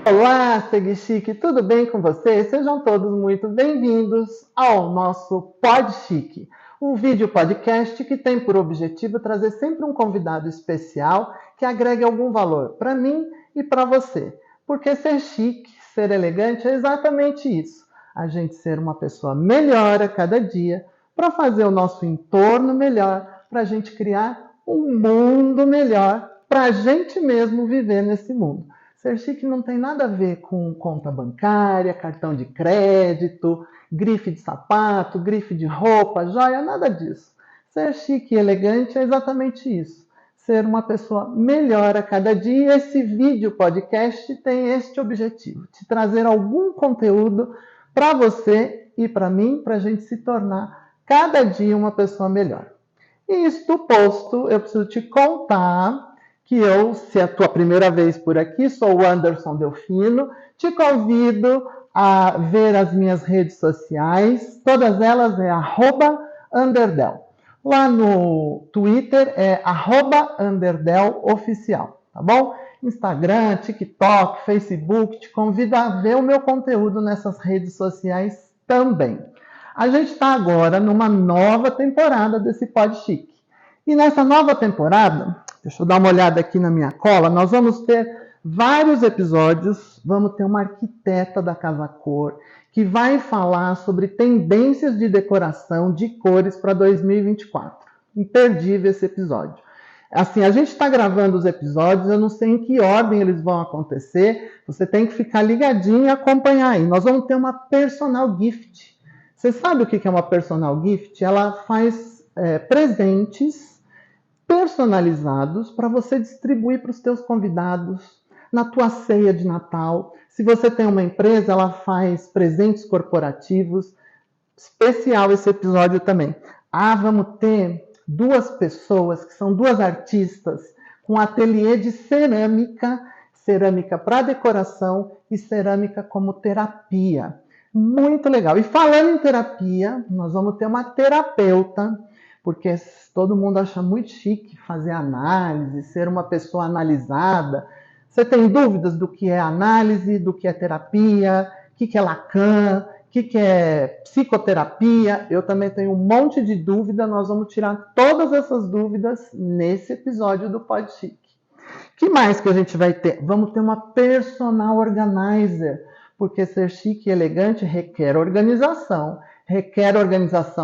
Olá, Segui Chique, tudo bem com vocês? Sejam todos muito bem-vindos ao nosso Pod Chique, um vídeo podcast que tem por objetivo trazer sempre um convidado especial que agregue algum valor para mim e para você. Porque ser chique, ser elegante é exatamente isso. A gente ser uma pessoa melhor a cada dia para fazer o nosso entorno melhor, para a gente criar um mundo melhor para a gente mesmo viver nesse mundo. Ser chique não tem nada a ver com conta bancária, cartão de crédito, grife de sapato, grife de roupa, joia, nada disso. Ser chique e elegante é exatamente isso. Ser uma pessoa melhor a cada dia. Esse vídeo podcast tem este objetivo, te trazer algum conteúdo para você e para mim, para a gente se tornar cada dia uma pessoa melhor. E isto posto, eu preciso te contar que eu, se é a tua primeira vez por aqui, sou o Anderson Delfino, te convido a ver as minhas redes sociais, todas elas é @Underdel. Lá no Twitter é @UnderdelOficial, tá bom? Instagram, TikTok, Facebook, te convido a ver o meu conteúdo nessas redes sociais também. A gente está agora numa nova temporada desse Pod Chique. E nessa nova temporada, deixa eu dar uma olhada aqui na minha cola, nós vamos ter vários episódios, vamos ter uma arquiteta da Casa Cor, que vai falar sobre tendências de decoração de cores para 2024. Imperdível esse episódio. Assim, a gente está gravando os episódios, eu não sei em que ordem eles vão acontecer, você tem que ficar ligadinho e acompanhar aí. Nós vamos ter uma personal gift. Você sabe o que é uma personal gift? Ela faz presentes personalizados para você distribuir para os teus convidados na tua ceia de Natal. Se você tem uma empresa, ela faz presentes corporativos. Especial esse episódio também. Vamos ter duas pessoas que são duas artistas com ateliê de cerâmica, cerâmica para decoração e cerâmica como terapia. Muito legal. E falando em terapia, nós vamos ter uma terapeuta, porque todo mundo acha muito chique fazer análise, ser uma pessoa analisada. Você tem dúvidas do que é análise, do que é terapia, o que é Lacan, o que é psicoterapia? Eu também tenho um monte de dúvida, nós vamos tirar todas essas dúvidas nesse episódio do Pod Chique. O que mais que a gente vai ter? Vamos ter uma personal organizer, porque ser chique e elegante requer organização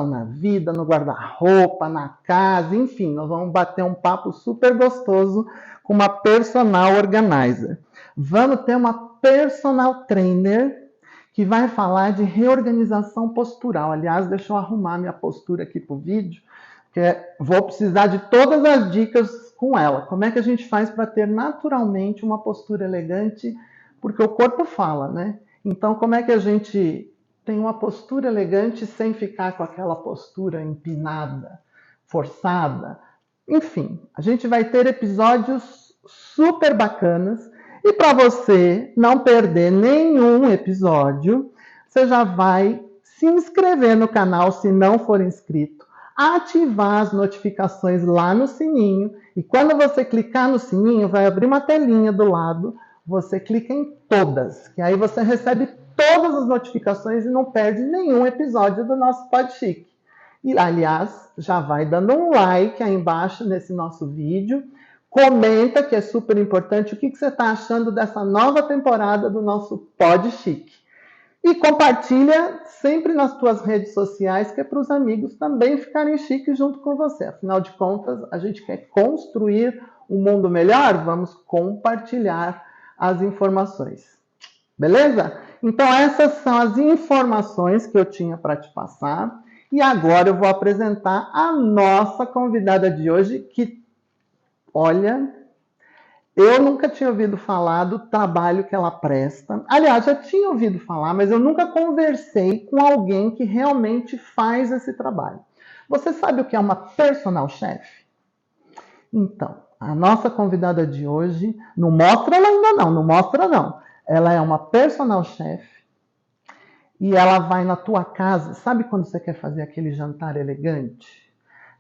na vida, no guarda-roupa, na casa, enfim, nós vamos bater um papo super gostoso com uma personal organizer. Vamos ter uma personal trainer que vai falar de reorganização postural. Aliás, deixa eu arrumar minha postura aqui para o vídeo, porque vou precisar de todas as dicas com ela. Como é que a gente faz para ter naturalmente uma postura elegante? Porque o corpo fala, né? Então, como é que a gente tem uma postura elegante sem ficar com aquela postura empinada, forçada? Enfim, a gente vai ter episódios super bacanas. E para você não perder nenhum episódio, você já vai se inscrever no canal se não for inscrito, ativar as notificações lá no sininho, e quando você clicar no sininho, vai abrir uma telinha do lado, você clica em todas, que aí você recebe todas as notificações e não perde nenhum episódio do nosso Pod Chique. E, aliás, já vai dando um like aí embaixo nesse nosso vídeo, comenta, que é super importante, o que você está achando dessa nova temporada do nosso Pod Chique. E compartilha sempre nas tuas redes sociais, que é para os amigos também ficarem chiques junto com você. Afinal de contas, a gente quer construir um mundo melhor, vamos compartilhar as informações. Beleza? Então essas são as informações que eu tinha para te passar. E agora eu vou apresentar a nossa convidada de hoje, que, olha, eu nunca tinha ouvido falar do trabalho que ela presta. Aliás, já tinha ouvido falar, mas eu nunca conversei com alguém que realmente faz esse trabalho. Você sabe o que é uma personal chef? Então, a nossa convidada de hoje, não mostra ela ainda não mostra não. Ela é uma personal chef e ela vai na tua casa. Sabe quando você quer fazer aquele jantar elegante?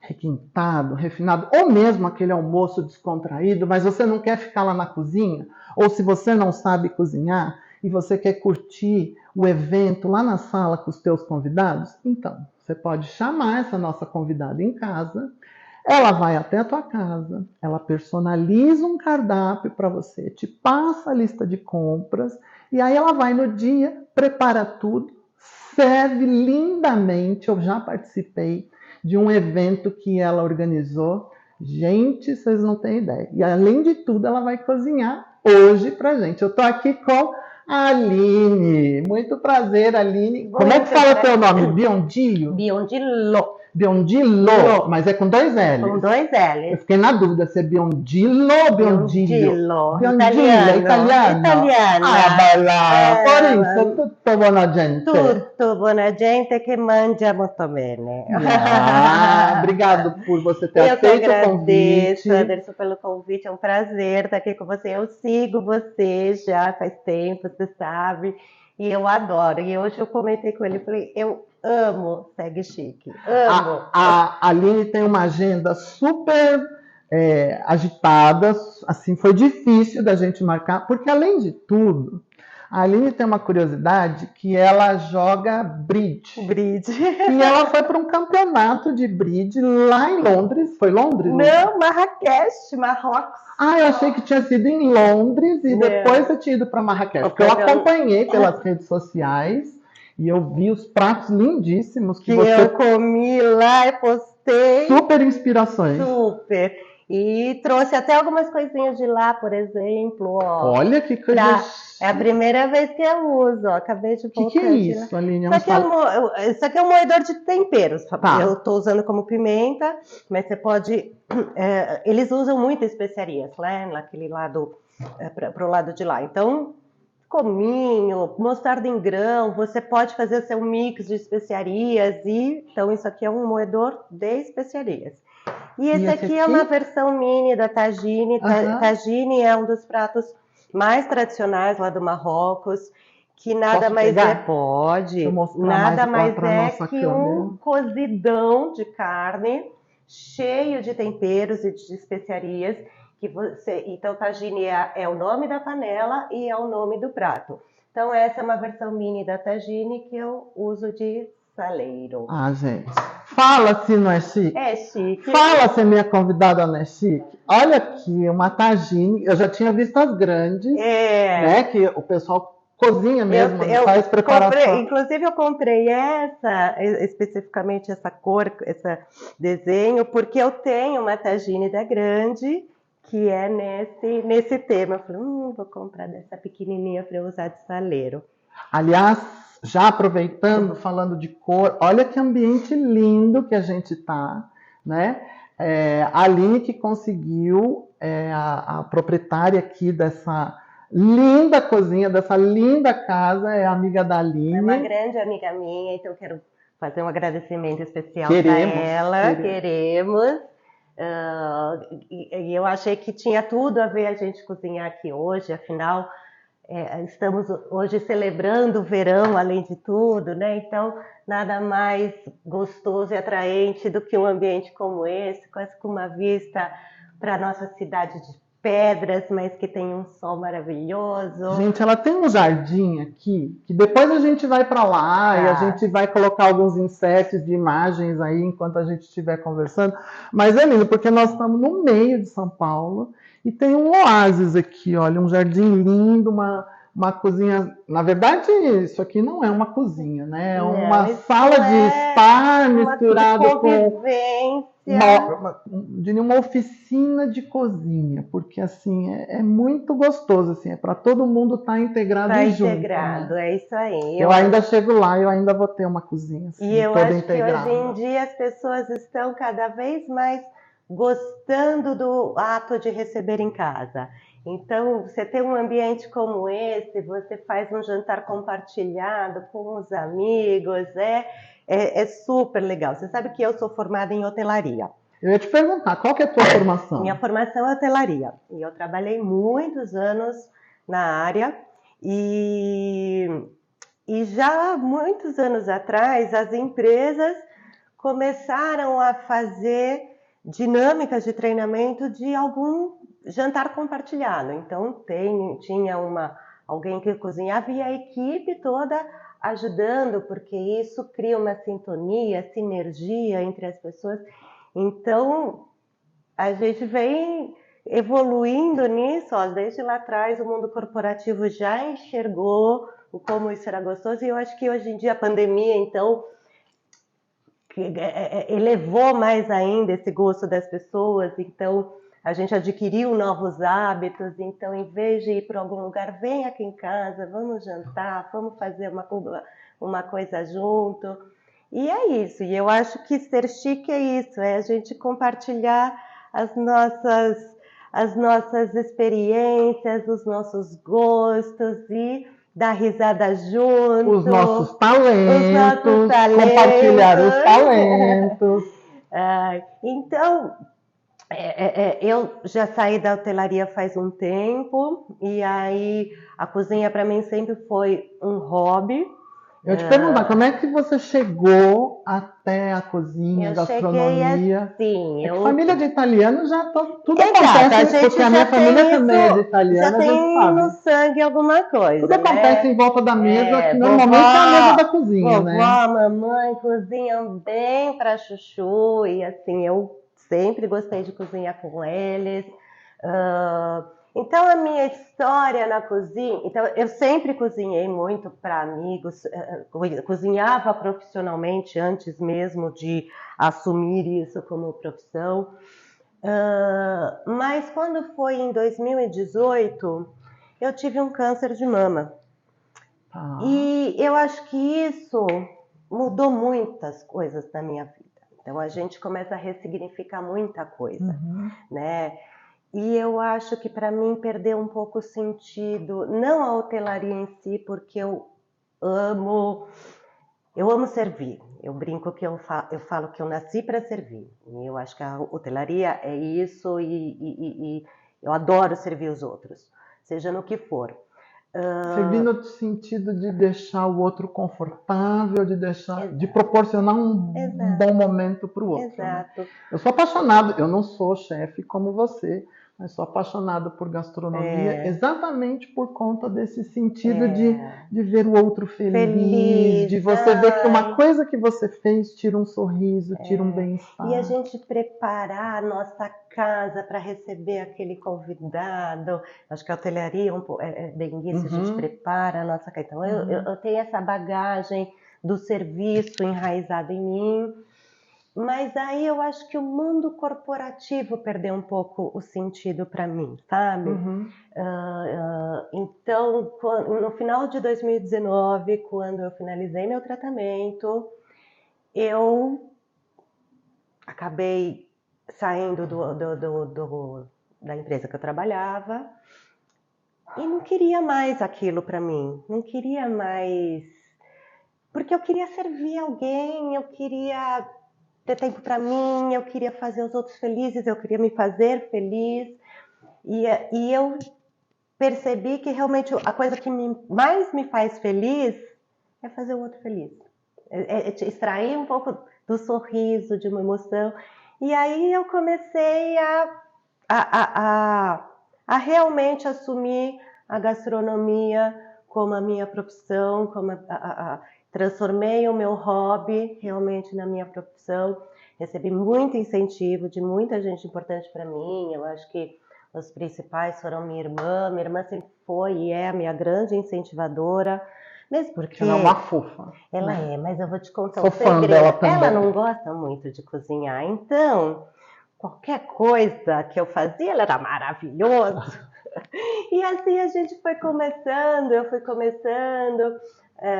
requintado, refinado, ou mesmo aquele almoço descontraído, mas você não quer ficar lá na cozinha, ou se você não sabe cozinhar e você quer curtir o evento lá na sala com os teus convidados, então você pode chamar essa nossa convidada em casa. Ela vai até a tua casa, ela personaliza um cardápio para você, te passa a lista de compras e aí ela vai no dia, prepara tudo, serve lindamente. Eu já participei de um evento que ela organizou. Gente, vocês não têm ideia. E além de tudo, ela vai cozinhar hoje pra gente. Eu tô aqui com a Aline. Muito prazer, Aline. Como é que fala teu nome? Biondilho? Biondillo. Biondillo, mas é com 2 L's. Com 2 L's. Eu fiquei na dúvida se é Biondillo ou Biondillo. Biondillo. Italiano. Ah, bella. Por isso, tutto buona gente. Tutto buona gente che mangia molto bene. Ah, obrigado por você ter Eu que aceito o convite. agradeço, Anderson, pelo convite. É um prazer estar aqui com você. Eu sigo você já faz tempo, você sabe. E eu adoro. E hoje eu comentei com ele, falei, eu amo Segue Chique. Amo. A Aline tem uma agenda super agitada, assim, foi difícil da gente marcar, porque além de tudo, a Aline tem uma curiosidade que ela joga bridge. Bridge. E ela foi para um campeonato de bridge lá em Londres. Foi Londres? Não, Marrakech, Marrocos. Ah, eu achei que tinha sido em Londres e depois eu tinha ido para Marrakech. Porque eu acompanhei pelas redes sociais e eu vi os pratos lindíssimos que você... eu comi lá e postei. Super inspirações. Super. E trouxe até algumas coisinhas de lá, por exemplo. Ó, olha que coisa... É a primeira vez que eu uso, ó. Acabei de voltar. O que é isso, Aline? Isso aqui é um moedor de temperos. Tá. Eu estou usando como pimenta, mas você pode... eles usam muitas especiarias, né? Naquele lado, para o lado de lá. Então, cominho, mostarda em grão, você pode fazer o seu mix de especiarias. Então, isso aqui é um moedor de especiarias. E esse aqui é uma versão mini da tagine. Tagine é um dos pratos mais tradicionais lá do Marrocos, que nada mais é... Pode. Nada mais é que um cozidão de carne, cheio de temperos e de especiarias. Então, tagine é o nome da panela e é o nome do prato. Então, essa é uma versão mini da tagine que eu uso de saleiro. Ah, gente. Fala se não é chique. É chique. Fala se minha convidada não é chique. Olha aqui, uma tagine. Eu já tinha visto as grandes, né? Que o pessoal cozinha mesmo, faz preparação. Inclusive, eu comprei especificamente essa cor, esse desenho, porque eu tenho uma tagine da grande, que é nesse tema. Eu falei, vou comprar dessa pequenininha para eu usar de saleiro. Aliás, já aproveitando, falando de cor, olha que ambiente lindo que a gente tá, né? A Aline que conseguiu, a proprietária aqui dessa linda cozinha, dessa linda casa, é amiga da Aline. É uma grande amiga minha, então eu quero fazer um agradecimento especial para ela. Queremos. E eu achei que tinha tudo a ver a gente cozinhar aqui hoje, afinal... estamos hoje celebrando o verão, além de tudo, né? Então, nada mais gostoso e atraente do que um ambiente como esse, quase com uma vista para a nossa cidade de pedras, mas que tem um sol maravilhoso. Gente, ela tem um jardim aqui, que depois a gente vai para lá e a gente vai colocar alguns inserts de imagens aí enquanto a gente estiver conversando. Mas é lindo, porque nós estamos no meio de São Paulo e tem um oásis aqui, olha, um jardim lindo, uma cozinha... Na verdade, isso aqui não é uma cozinha, né? É uma sala de estar misturado com... uma oficina de cozinha, porque assim é muito gostoso, assim, é para todo mundo estar integrado e junto. Integrado, né? É isso aí. Eu ainda chego lá, eu ainda vou ter uma cozinha assim, e eu toda acho integrada. Que hoje em dia as pessoas estão cada vez mais gostando do ato de receber em casa. Então, você tem um ambiente como esse, você faz um jantar compartilhado com os amigos, é super legal. Você sabe que eu sou formada em hotelaria. Eu ia te perguntar, qual que é a tua formação? Minha formação é hotelaria. E eu trabalhei muitos anos na área. E já muitos anos atrás, as empresas começaram a fazer dinâmicas de treinamento de algum jantar compartilhado. Então, tinha alguém que cozinhava e a equipe toda ajudando, porque isso cria uma sintonia, sinergia entre as pessoas. Então, a gente vem evoluindo nisso, ó, desde lá atrás o mundo corporativo já enxergou como isso era gostoso, e eu acho que hoje em dia a pandemia, então, elevou mais ainda esse gosto das pessoas, então a gente adquiriu novos hábitos, então em vez de ir para algum lugar, vem aqui em casa, vamos jantar, vamos fazer uma coisa junto. E é isso, e eu acho que ser chique é isso, é a gente compartilhar as nossas experiências, os nossos gostos e dar risada junto. Os nossos talentos, compartilhar os talentos. Então, eu já saí da hotelaria faz um tempo, e aí a cozinha para mim sempre foi um hobby. Eu te perguntar, como é que você chegou até a cozinha, a gastronomia? Assim, família de italiano já tudo Exato, acontece, porque a minha família também é de italiano, já tem no sangue alguma coisa. Tudo acontece em volta da mesa, que normalmente é a mesa da cozinha, né? Vovó, mamãe cozinham bem para chuchu, e assim, eu sempre gostei de cozinhar com eles. Então, a minha história na cozinha... Então, eu sempre cozinhei muito para amigos, cozinhava profissionalmente antes mesmo de assumir isso como profissão. Mas quando foi em 2018, eu tive um câncer de mama. E eu acho que isso mudou muitas coisas na minha vida. Então, a gente começa a ressignificar muita coisa, né? E eu acho que para mim perdeu um pouco o sentido, não a hotelaria em si, porque eu amo servir. Eu brinco que eu falo que eu nasci para servir. E eu acho que a hotelaria é isso, e eu adoro servir os outros, seja no que for. Servir no sentido de deixar o outro confortável, de proporcionar um bom momento para o outro. Exato. Né? Eu sou apaixonado, eu não sou chefe como você, mas sou apaixonado por gastronomia exatamente por conta desse sentido de ver o outro feliz, de você ver que uma coisa que você fez tira um sorriso, tira um bem-estar. E a gente preparar a nossa casa para receber aquele convidado. Acho que a hotelaria é bem isso, a gente prepara a nossa casa. Então, eu tenho essa bagagem do serviço enraizado em mim. Mas aí eu acho que o mundo corporativo perdeu um pouco o sentido para mim, sabe? Então, no final de 2019, quando eu finalizei meu tratamento, eu acabei saindo da empresa que eu trabalhava e não queria mais aquilo para mim, não queria mais, porque eu queria servir alguém, eu queria ter tempo para mim, eu queria fazer os outros felizes, eu queria me fazer feliz. E eu percebi que realmente a coisa que mais me faz feliz é fazer o outro feliz. É extrair um pouco do sorriso, de uma emoção. E aí eu comecei a realmente assumir a gastronomia como a minha profissão, transformei o meu hobby realmente na minha profissão. Recebi muito incentivo de muita gente importante para mim. Eu acho que os principais foram minha irmã. Minha irmã sempre foi e é a minha grande incentivadora. Mesmo porque ela é uma fofa. Ela é, mas eu vou te contar um segredo. Dela também. Ela não gosta muito de cozinhar, então qualquer coisa que eu fazia, ela era maravilhoso. E assim a gente foi começando, eu fui começando.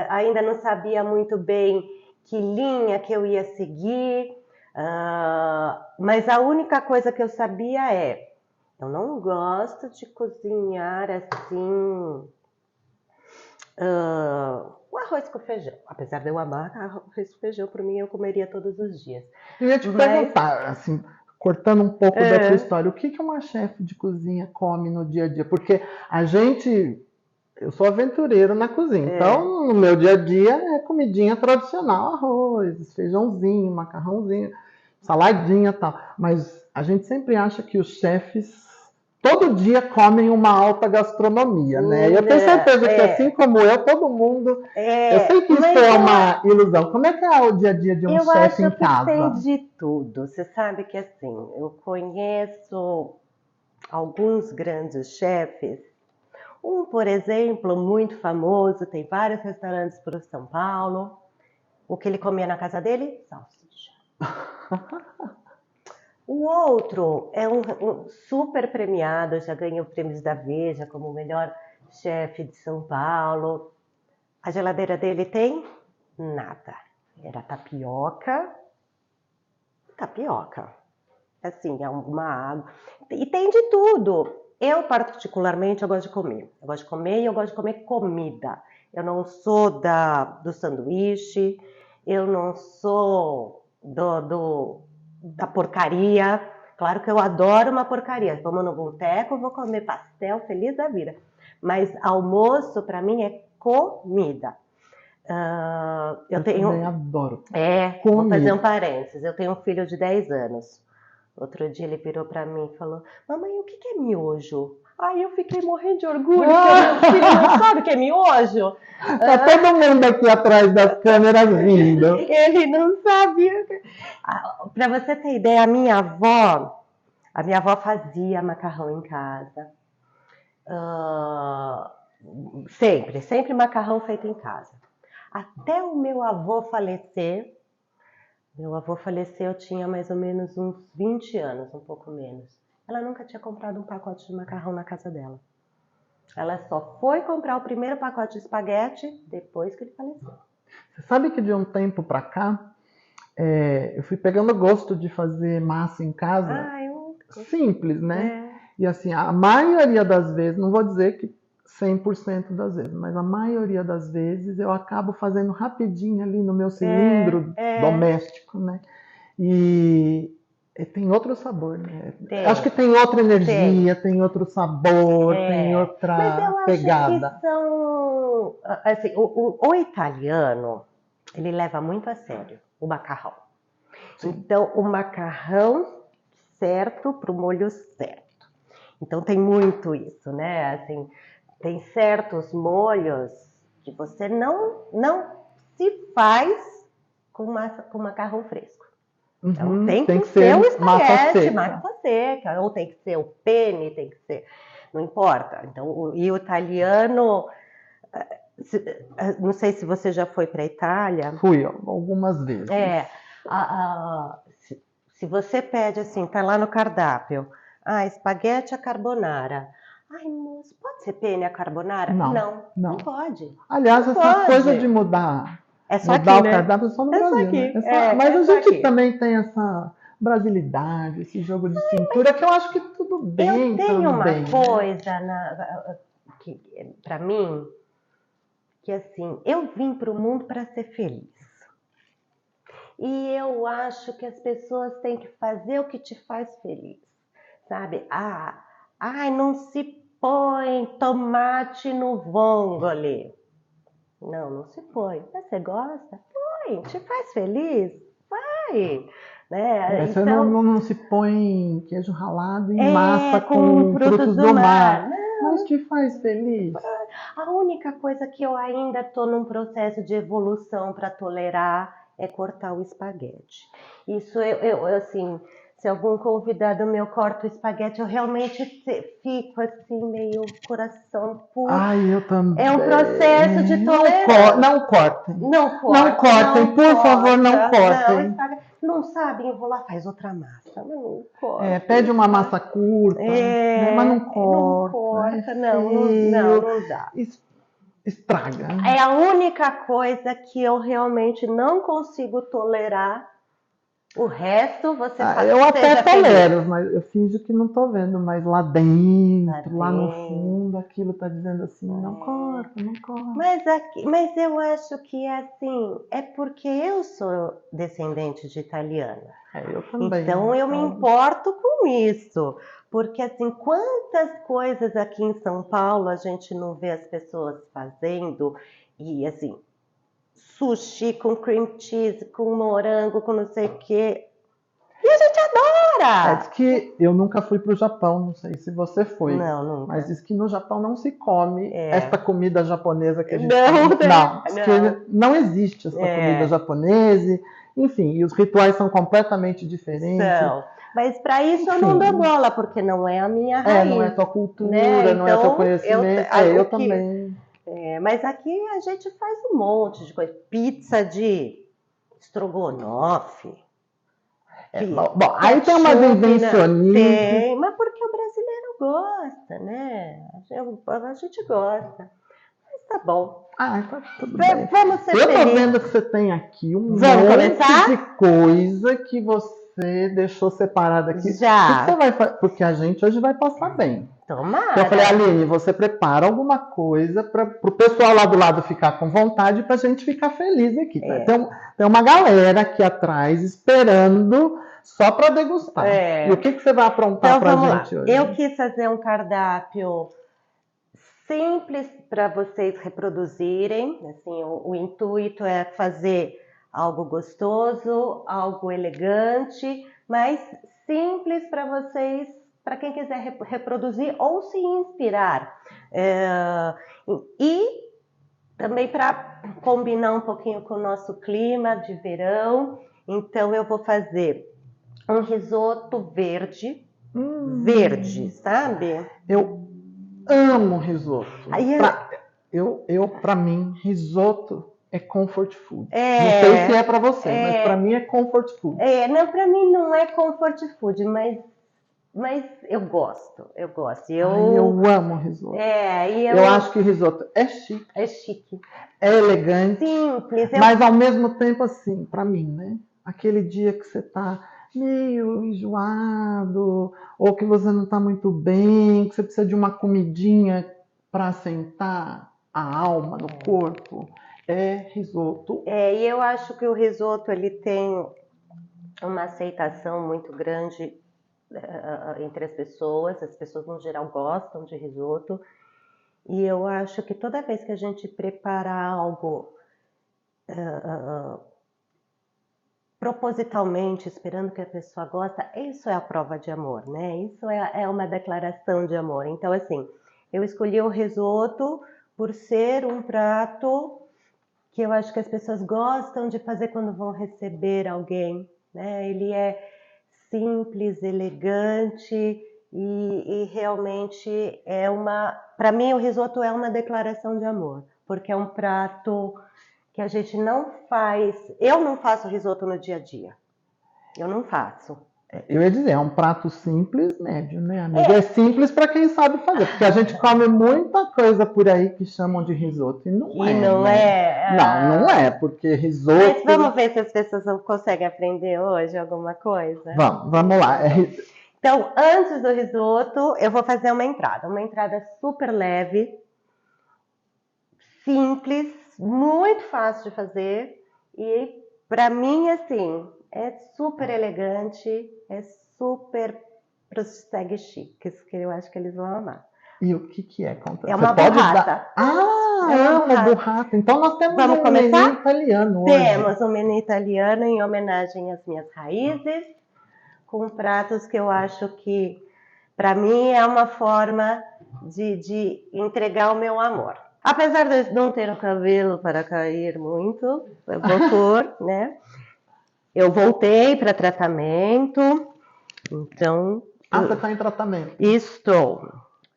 Ainda não sabia muito bem que linha que eu ia seguir, mas a única coisa que eu sabia eu não gosto de cozinhar assim, o arroz com feijão. Apesar de eu amar arroz com feijão, por mim eu comeria todos os dias. Eu ia te perguntar, assim, cortando um pouco da tua história, o que uma chefe de cozinha come no dia a dia? Porque a gente eu sou aventureiro na cozinha. Então, no meu dia a dia é comidinha tradicional, arroz, feijãozinho, macarrãozinho, saladinha e tal. Mas a gente sempre acha que os chefes todo dia comem uma alta gastronomia, né? E eu tenho certeza que assim como eu, todo mundo. Eu sei que isso é uma ilusão. Como é que é o dia a dia de um chefe em casa? Eu acho que tem de tudo. Você sabe que assim, eu conheço alguns grandes chefes. Um, por exemplo, muito famoso, tem vários restaurantes por São Paulo. O que ele comia na casa dele? Salsicha. O outro é um super premiado, já ganhou prêmios da Veja como o melhor chefe de São Paulo. A geladeira dele tem nada. Era tapioca. Assim, é uma água. E tem de tudo. Eu, particularmente, eu gosto de comer. Eu gosto de comer e eu gosto de comer comida. Eu não sou do sanduíche, eu não sou da porcaria. Claro que eu adoro uma porcaria. Vamos no boteco, vou comer pastel, feliz da vida. Mas almoço, para mim, é comida. Eu também adoro. Vou fazer um parênteses. Eu tenho um filho de 10 anos. Outro dia ele virou para mim e falou: mamãe, o que é miojo? Aí eu fiquei morrendo de orgulho, porque meu filho não sabe o que é miojo. Tá todo mundo aqui atrás das câmeras rindo. Ele não sabia. Para você ter ideia, a minha avó fazia macarrão em casa. Sempre macarrão feito em casa. Até o meu avô falecer, eu tinha mais ou menos uns 20 anos, um pouco menos. Ela nunca tinha comprado um pacote de macarrão na casa dela. Ela só foi comprar o primeiro pacote de espaguete depois que ele faleceu. Você sabe que de um tempo pra cá, eu fui pegando gosto de fazer massa em casa. Simples, né? E assim, a maioria das vezes, não vou dizer que 100% das vezes, mas a maioria das vezes eu acabo fazendo rapidinho ali no meu cilindro doméstico, né? E tem outro sabor, né? Acho que tem outra energia, tem outro sabor, tem outra pegada. Acho que são, assim, o italiano, ele leva muito a sério o macarrão. Sim. Então, o macarrão certo para o molho certo. Então, tem muito isso, né? Assim, tem certos molhos que você não se faz com macarrão fresco. Então, tem que ser o espaguete, massa seca, ou tem que ser o penne, tem que ser, não importa. Então, e o italiano, não sei se você já foi para a Itália. Fui algumas vezes. Se você pede assim, tá lá no cardápio, espaguete à carbonara. Ai, moço, pode ser penne à carbonara? Não pode. Aliás, essa coisa de mudar mudar o cardápio é só no Brasil, né? Mas a gente também tem essa brasilidade, esse jogo de cintura, que eu acho que tudo bem. Eu tenho uma coisa que para mim, que assim, eu vim para o mundo para ser feliz. E eu acho que as pessoas têm que fazer o que te faz feliz, sabe? Não se põe tomate no vongole. Não se põe. Mas você gosta? Põe, te faz feliz? Vai. Né? Você não se põe queijo ralado em massa com frutos do mar. Mas te faz feliz. A única coisa que eu ainda estou num processo de evolução para tolerar é cortar o espaguete. Isso eu assim, se algum convidado meu corta o espaguete, eu realmente fico assim, meio coração puro. Eu também. É um processo de tolerância. Não cortem, por favor, não cortem. Não sabem enrolar, faz outra massa, mas não corta. Pede uma massa curta, mas não corta. Não dá. Estraga. É a única coisa que eu realmente não consigo tolerar O resto você faz. Eu até Seja tolero, feliz. mas eu finjo que não tô vendo, mas lá dentro, lá no dentro. fundo, aquilo tá dizendo assim, não corta, não corta. Mas eu acho que assim, é porque eu sou descendente de italiana. Eu também. Então eu me importo com isso. Porque assim, quantas coisas aqui em São Paulo a gente não vê as pessoas fazendo e assim, sushi com cream cheese, com morango, com não sei o quê. E a gente adora! Diz que eu nunca fui para o Japão, não sei se você foi. Não, nunca. Mas diz que no Japão não se come esta comida japonesa que a gente Não, come. Não, diz não. que não existe essa comida japonesa. Enfim, e os rituais são completamente diferentes. São. Mas para isso eu não dou bola, porque não é a minha raiz. Não é a tua cultura, né? não é o teu conhecimento. Eu também. Mas aqui a gente faz um monte de coisa. Pizza de estrogonofe. Bom, aí tem umas invencionistas. Tem, mas porque o brasileiro gosta, né? A gente gosta. Mas tá bom. Tá tudo bem. Vamos ser Eu tô felizes. vendo que você tem aqui um Vamos monte começar? de coisa que você deixou separada aqui. Já. O que você vai fazer? Porque a gente hoje vai passar bem. Tomara. Eu falei, Aline, você prepara alguma coisa para o pessoal lá do lado ficar com vontade para a gente ficar feliz aqui. Tem uma galera aqui atrás esperando só para degustar. E o que você vai aprontar para a gente hoje? Eu quis fazer um cardápio simples para vocês reproduzirem. Assim, o intuito é fazer algo gostoso, algo elegante, mas simples para vocês, para quem quiser reproduzir ou se inspirar. E também para combinar um pouquinho com o nosso clima de verão. Então eu vou fazer um risoto verde, sabe? Eu amo risoto. Para mim, risoto é comfort food. Não sei se é para você, mas para mim é comfort food. Não, para mim não é comfort food, mas eu gosto. Eu amo risoto. Eu acho que risoto é chique. É chique. É elegante. Simples. Mas ao mesmo tempo, assim, para mim, né? Aquele dia que você tá meio enjoado, ou que você não tá muito bem, que você precisa de uma comidinha para assentar a alma no corpo, é risoto. E eu acho que o risoto ele tem uma aceitação muito grande entre as pessoas no geral gostam de risoto, e eu acho que toda vez que a gente preparar algo propositalmente, esperando que a pessoa goste, isso é a prova de amor, né? Isso é uma declaração de amor. Então, assim, eu escolhi o risoto por ser um prato que eu acho que as pessoas gostam de fazer quando vão receber alguém, né? Ele é simples, elegante e realmente para mim o risoto é uma declaração de amor, porque é um prato que a gente não faz. Eu não faço risoto no dia a dia. Eu não faço. Eu ia dizer, é um prato simples, médio, né, amiga? É simples para quem sabe fazer, porque a gente come muita coisa por aí que chamam de risoto e não é. Não é? Não é, porque risoto... Mas vamos ver se as pessoas não conseguem aprender hoje alguma coisa? Vamos lá. Então, antes do risoto, eu vou fazer uma entrada super leve, simples, muito fácil de fazer e para mim, assim, é super elegante, é super para os stag chiques, que eu acho que eles vão amar. E o que é? Conta. É uma burrata. Uma burrata. Então nós temos um menu italiano hoje. Temos um menu italiano em homenagem às minhas raízes, com pratos que eu acho que, para mim, é uma forma de entregar o meu amor. Apesar de eu não ter o cabelo para cair muito, eu vou pôr, né? Eu voltei para tratamento, então... você está em tratamento? Estou.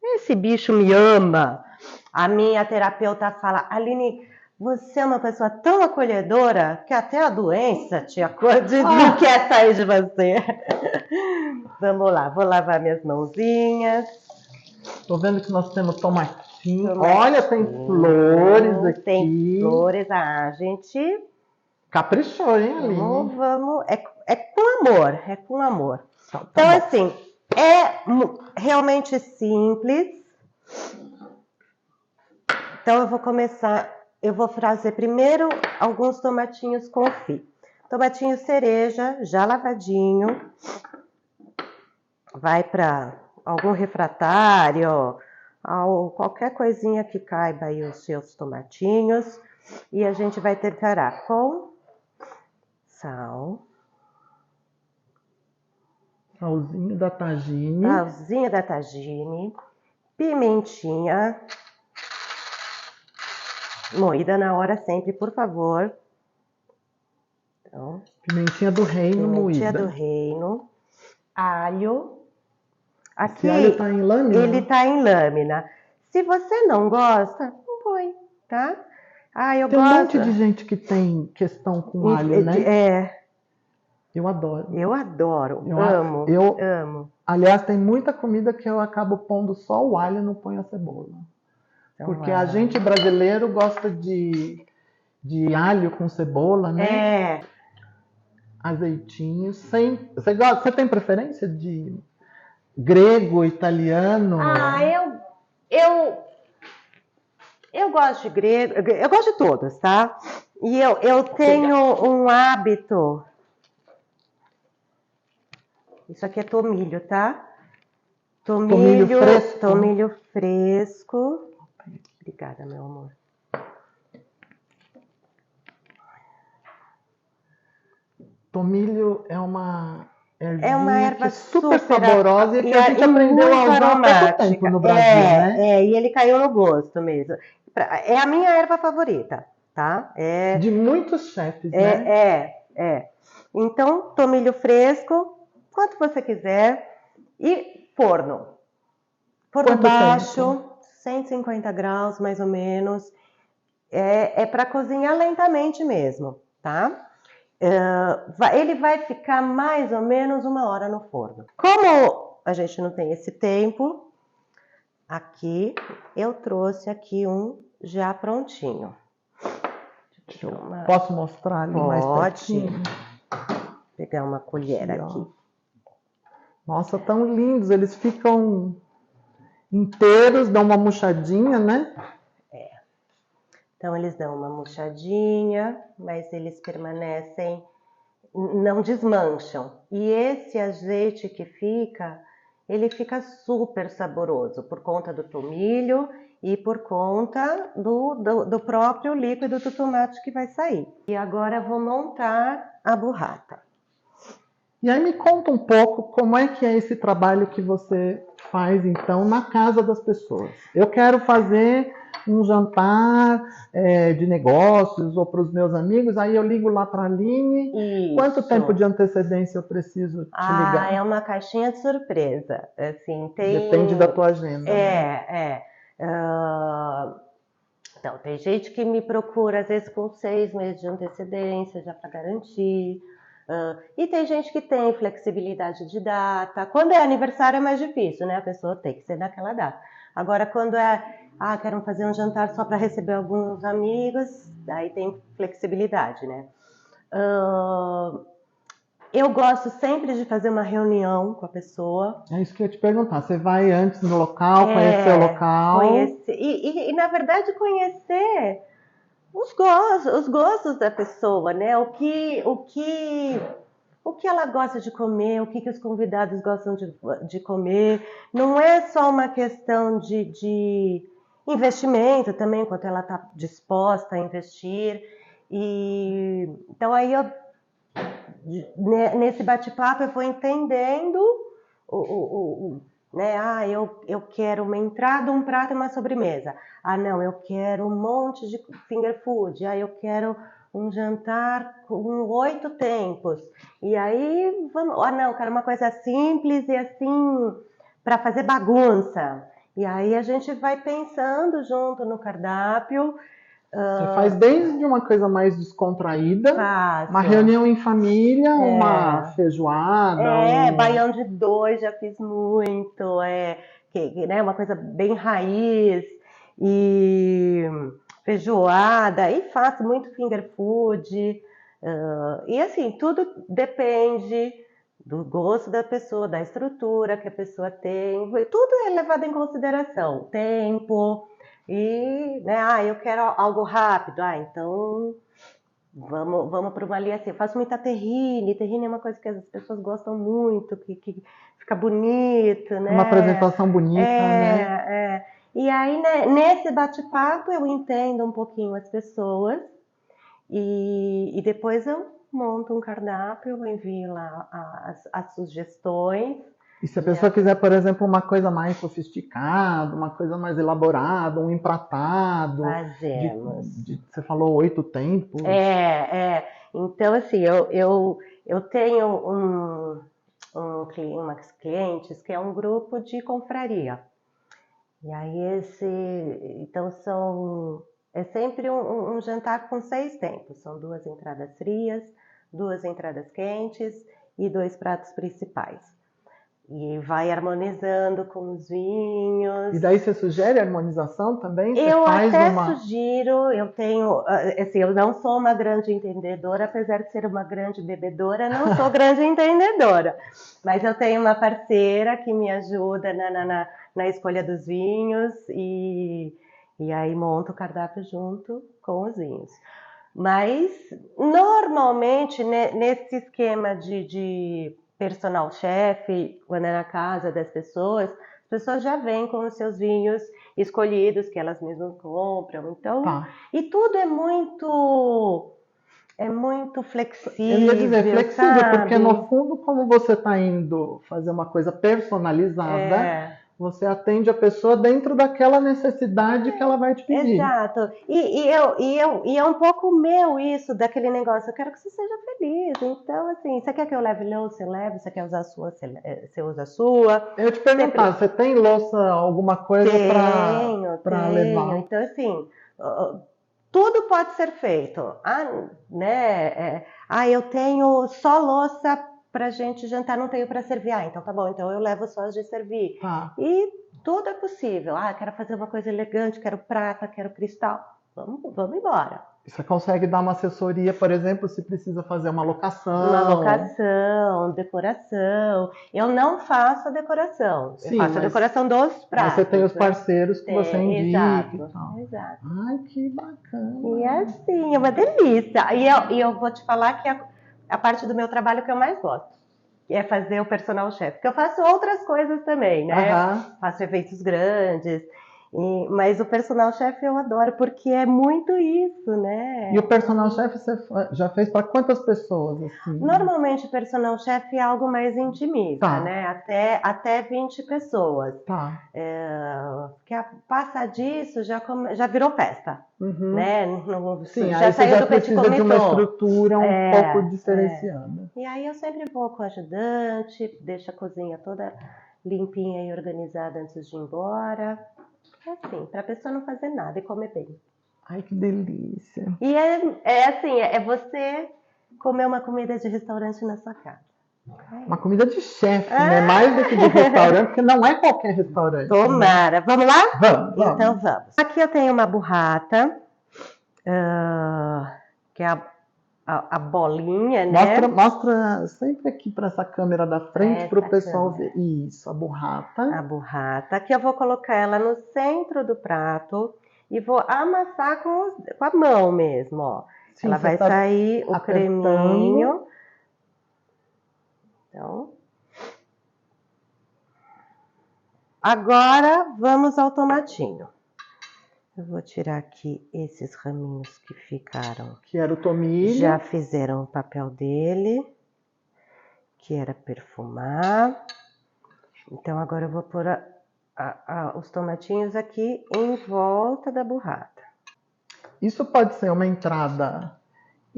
Esse bicho me ama. A minha terapeuta fala, Aline, você é uma pessoa tão acolhedora que até a doença não quer sair de você. Vamos lá, vou lavar minhas mãozinhas. Estou vendo que nós temos tomatinho. Olha, tem flores aqui. Tem flores, gente... Caprichou, hein, Aline? Vamos. é com amor, é com amor. Tá Então, bom. assim, é realmente simples. Então, eu vou fazer primeiro alguns tomatinhos confit. Tomatinho cereja, já lavadinho. Vai para algum refratário, qualquer coisinha que caiba aí os seus tomatinhos. E a gente vai temperar com sal. Salzinho da Tagine. Salzinho da Tagine. Pimentinha. Moída na hora sempre, por favor. Então, Pimentinha do reino pimentinha moída. do reino. Alho. Aqui, Esse alho tá em lâmina? ele tá em lâmina. Se você não gosta, não põe, tá? Eu Tem um gosto. monte de gente que tem questão com alho, né? Eu adoro. Eu adoro, amo. Aliás, tem muita comida que eu acabo pondo só o alho e não ponho a cebola. Então, porque a gente brasileiro gosta de alho com cebola, né? Azeitinho. Você tem preferência de grego, italiano? Eu gosto de grego, eu gosto de todos, tá? E eu tenho um hábito. Isso aqui é tomilho, tá? Tomilho fresco? Tomilho fresco. Obrigada, meu amor. Tomilho é uma erva super saborosa e que a gente aprendeu a usar há pouco tempo no Brasil, né? E ele caiu no gosto mesmo. É a minha erva favorita, tá? De muitos chefes, né? Então, tomilho fresco, quanto você quiser. E forno. Forno baixo, 150 graus, mais ou menos. É para cozinhar lentamente mesmo, tá? Ele vai ficar mais ou menos 1 hora no forno. Como a gente não tem esse tempo, aqui eu trouxe aqui um já prontinho. Posso mostrar ali mais pertinho? Pegar uma colher aqui. Nossa, tão lindos, eles ficam inteiros, dão uma murchadinha, né? Então, eles dão uma murchadinha, mas eles permanecem, não desmancham. E esse azeite que fica, ele fica super saboroso, por conta do tomilho e por conta do próprio líquido do tomate que vai sair. E agora eu vou montar a burrata. E aí me conta um pouco como é que é esse trabalho que você faz, então, na casa das pessoas. Eu quero fazer um jantar de negócios ou para os meus amigos, aí eu ligo lá para a Aline. Isso. Quanto tempo de antecedência eu preciso te ligar? É uma caixinha de surpresa. Assim, Depende da tua agenda. Então, tem gente que me procura, às vezes, com 6 meses de antecedência, já para garantir. E tem gente que tem flexibilidade de data. Quando é aniversário é mais difícil, né? A pessoa tem que ser naquela data. Agora, quando quero fazer um jantar só para receber alguns amigos, aí tem flexibilidade, né? Eu gosto sempre de fazer uma reunião com a pessoa. É isso que eu ia te perguntar. Você vai antes no local, conhecer o local? E na verdade, conhecer os gostos da pessoa, né? O que ela gosta de comer, o que os convidados gostam de comer. Não é só uma questão de investimento também, quanto ela está disposta a investir. Então aí nesse bate-papo eu vou entendendo né? Eu quero uma entrada, um prato e uma sobremesa. Não, eu quero um monte de finger food. Eu quero um jantar com 8 tempos. E aí, vamos... não, eu quero uma coisa simples e assim, para fazer bagunça. E aí a gente vai pensando junto no cardápio. Você faz desde uma coisa mais descontraída, uma reunião em família, uma feijoada. Baião de 2 já fiz muito, né, uma coisa bem raiz, e feijoada, e faço muito finger food, E assim, tudo depende do gosto da pessoa, da estrutura que a pessoa tem, tudo é levado em consideração, tempo, e, né, eu quero algo rápido, então vamos para uma linha assim, eu faço muita terrine é uma coisa que as pessoas gostam muito, que fica bonito, né? Uma apresentação bonita, né? E aí, né, nesse bate-papo, eu entendo um pouquinho as pessoas, e depois eu monto um cardápio, eu envio lá as sugestões. E se a pessoa quiser, por exemplo, uma coisa mais sofisticada, uma coisa mais elaborada, um empratado. Fazemos. Você falou 8 tempos. Então, assim, eu tenho umas clientes que é um grupo de confraria. E aí então é sempre um jantar com 6 tempos. São 2 entradas frias, 2 entradas quentes e 2 pratos principais. E vai harmonizando com os vinhos. E daí você sugere harmonização também? Eu até sugiro, assim, eu não sou uma grande entendedora, apesar de ser uma grande bebedora, não sou grande entendedora. Mas eu tenho uma parceira que me ajuda na escolha dos vinhos e aí monto o cardápio junto com os vinhos. Mas, normalmente, nesse esquema de personal chef, quando é na casa das pessoas, as pessoas já vêm com os seus vinhos escolhidos, que elas mesmas compram. Então, e tudo é muito flexível. Eu ia dizer flexível, sabe? porque no fundo, como você está indo fazer uma coisa personalizada, você atende a pessoa dentro daquela necessidade que ela vai te pedir. Exato. E é um pouco meu isso, daquele negócio, eu quero que você seja feliz. Então, assim, você quer que eu leve louça, eu levo. Você quer usar a sua, você usa a sua. Eu te perguntar, você tem louça, alguma coisa para levar? Então, assim, tudo pode ser feito. Eu tenho só louça pra gente jantar, não tenho para servir. Então tá bom, então eu levo só as de servir. E tudo é possível. Quero fazer uma coisa elegante, quero prata, quero cristal. Vamos embora. Você consegue dar uma assessoria, por exemplo, se precisa fazer uma locação? Uma locação, decoração. Eu não faço a decoração. Sim, eu faço a decoração dos pratos. Você tem os parceiros que você indica e tal. Exato. Ai, que bacana. E assim, é uma delícia. E eu vou te falar que a parte do meu trabalho que eu mais gosto é fazer o personal chef. Porque eu faço outras coisas também, né? Faço eventos grandes. Mas o personal chef eu adoro, porque é muito isso, né? E o personal chef você já fez para quantas pessoas? Assim? Normalmente o personal chef é algo mais intimista, né? Até 20 pessoas. Porque passa disso, já virou festa. Né? Sim, já aí saiu você já do petit precisa de uma comité. estrutura um pouco diferenciada. E aí eu sempre vou com o ajudante, deixo a cozinha toda limpinha e organizada antes de ir embora. Assim, para a pessoa não fazer nada e comer bem. Ai, que delícia. E é você comer uma comida de restaurante na sua casa. Uma comida de chefe, né? Mais do que de restaurante, porque não é qualquer restaurante. Tomara. Né? Vamos lá? Vamos. Então vamos. Aqui eu tenho uma burrata, que é a bolinha, né? Mostra sempre aqui para essa câmera da frente para o pessoal ver. Isso, a burrata. A burrata. Aqui eu vou colocar ela no centro do prato e vou amassar com a mão mesmo, ó. Sim, ela vai sair o creminho. Então, agora vamos ao tomatinho. Eu vou tirar aqui esses raminhos que ficaram. Que era o tomilho. Já fizeram o papel dele, que era perfumar. Então agora eu vou pôr os tomatinhos aqui em volta da burrata. Isso pode ser uma entrada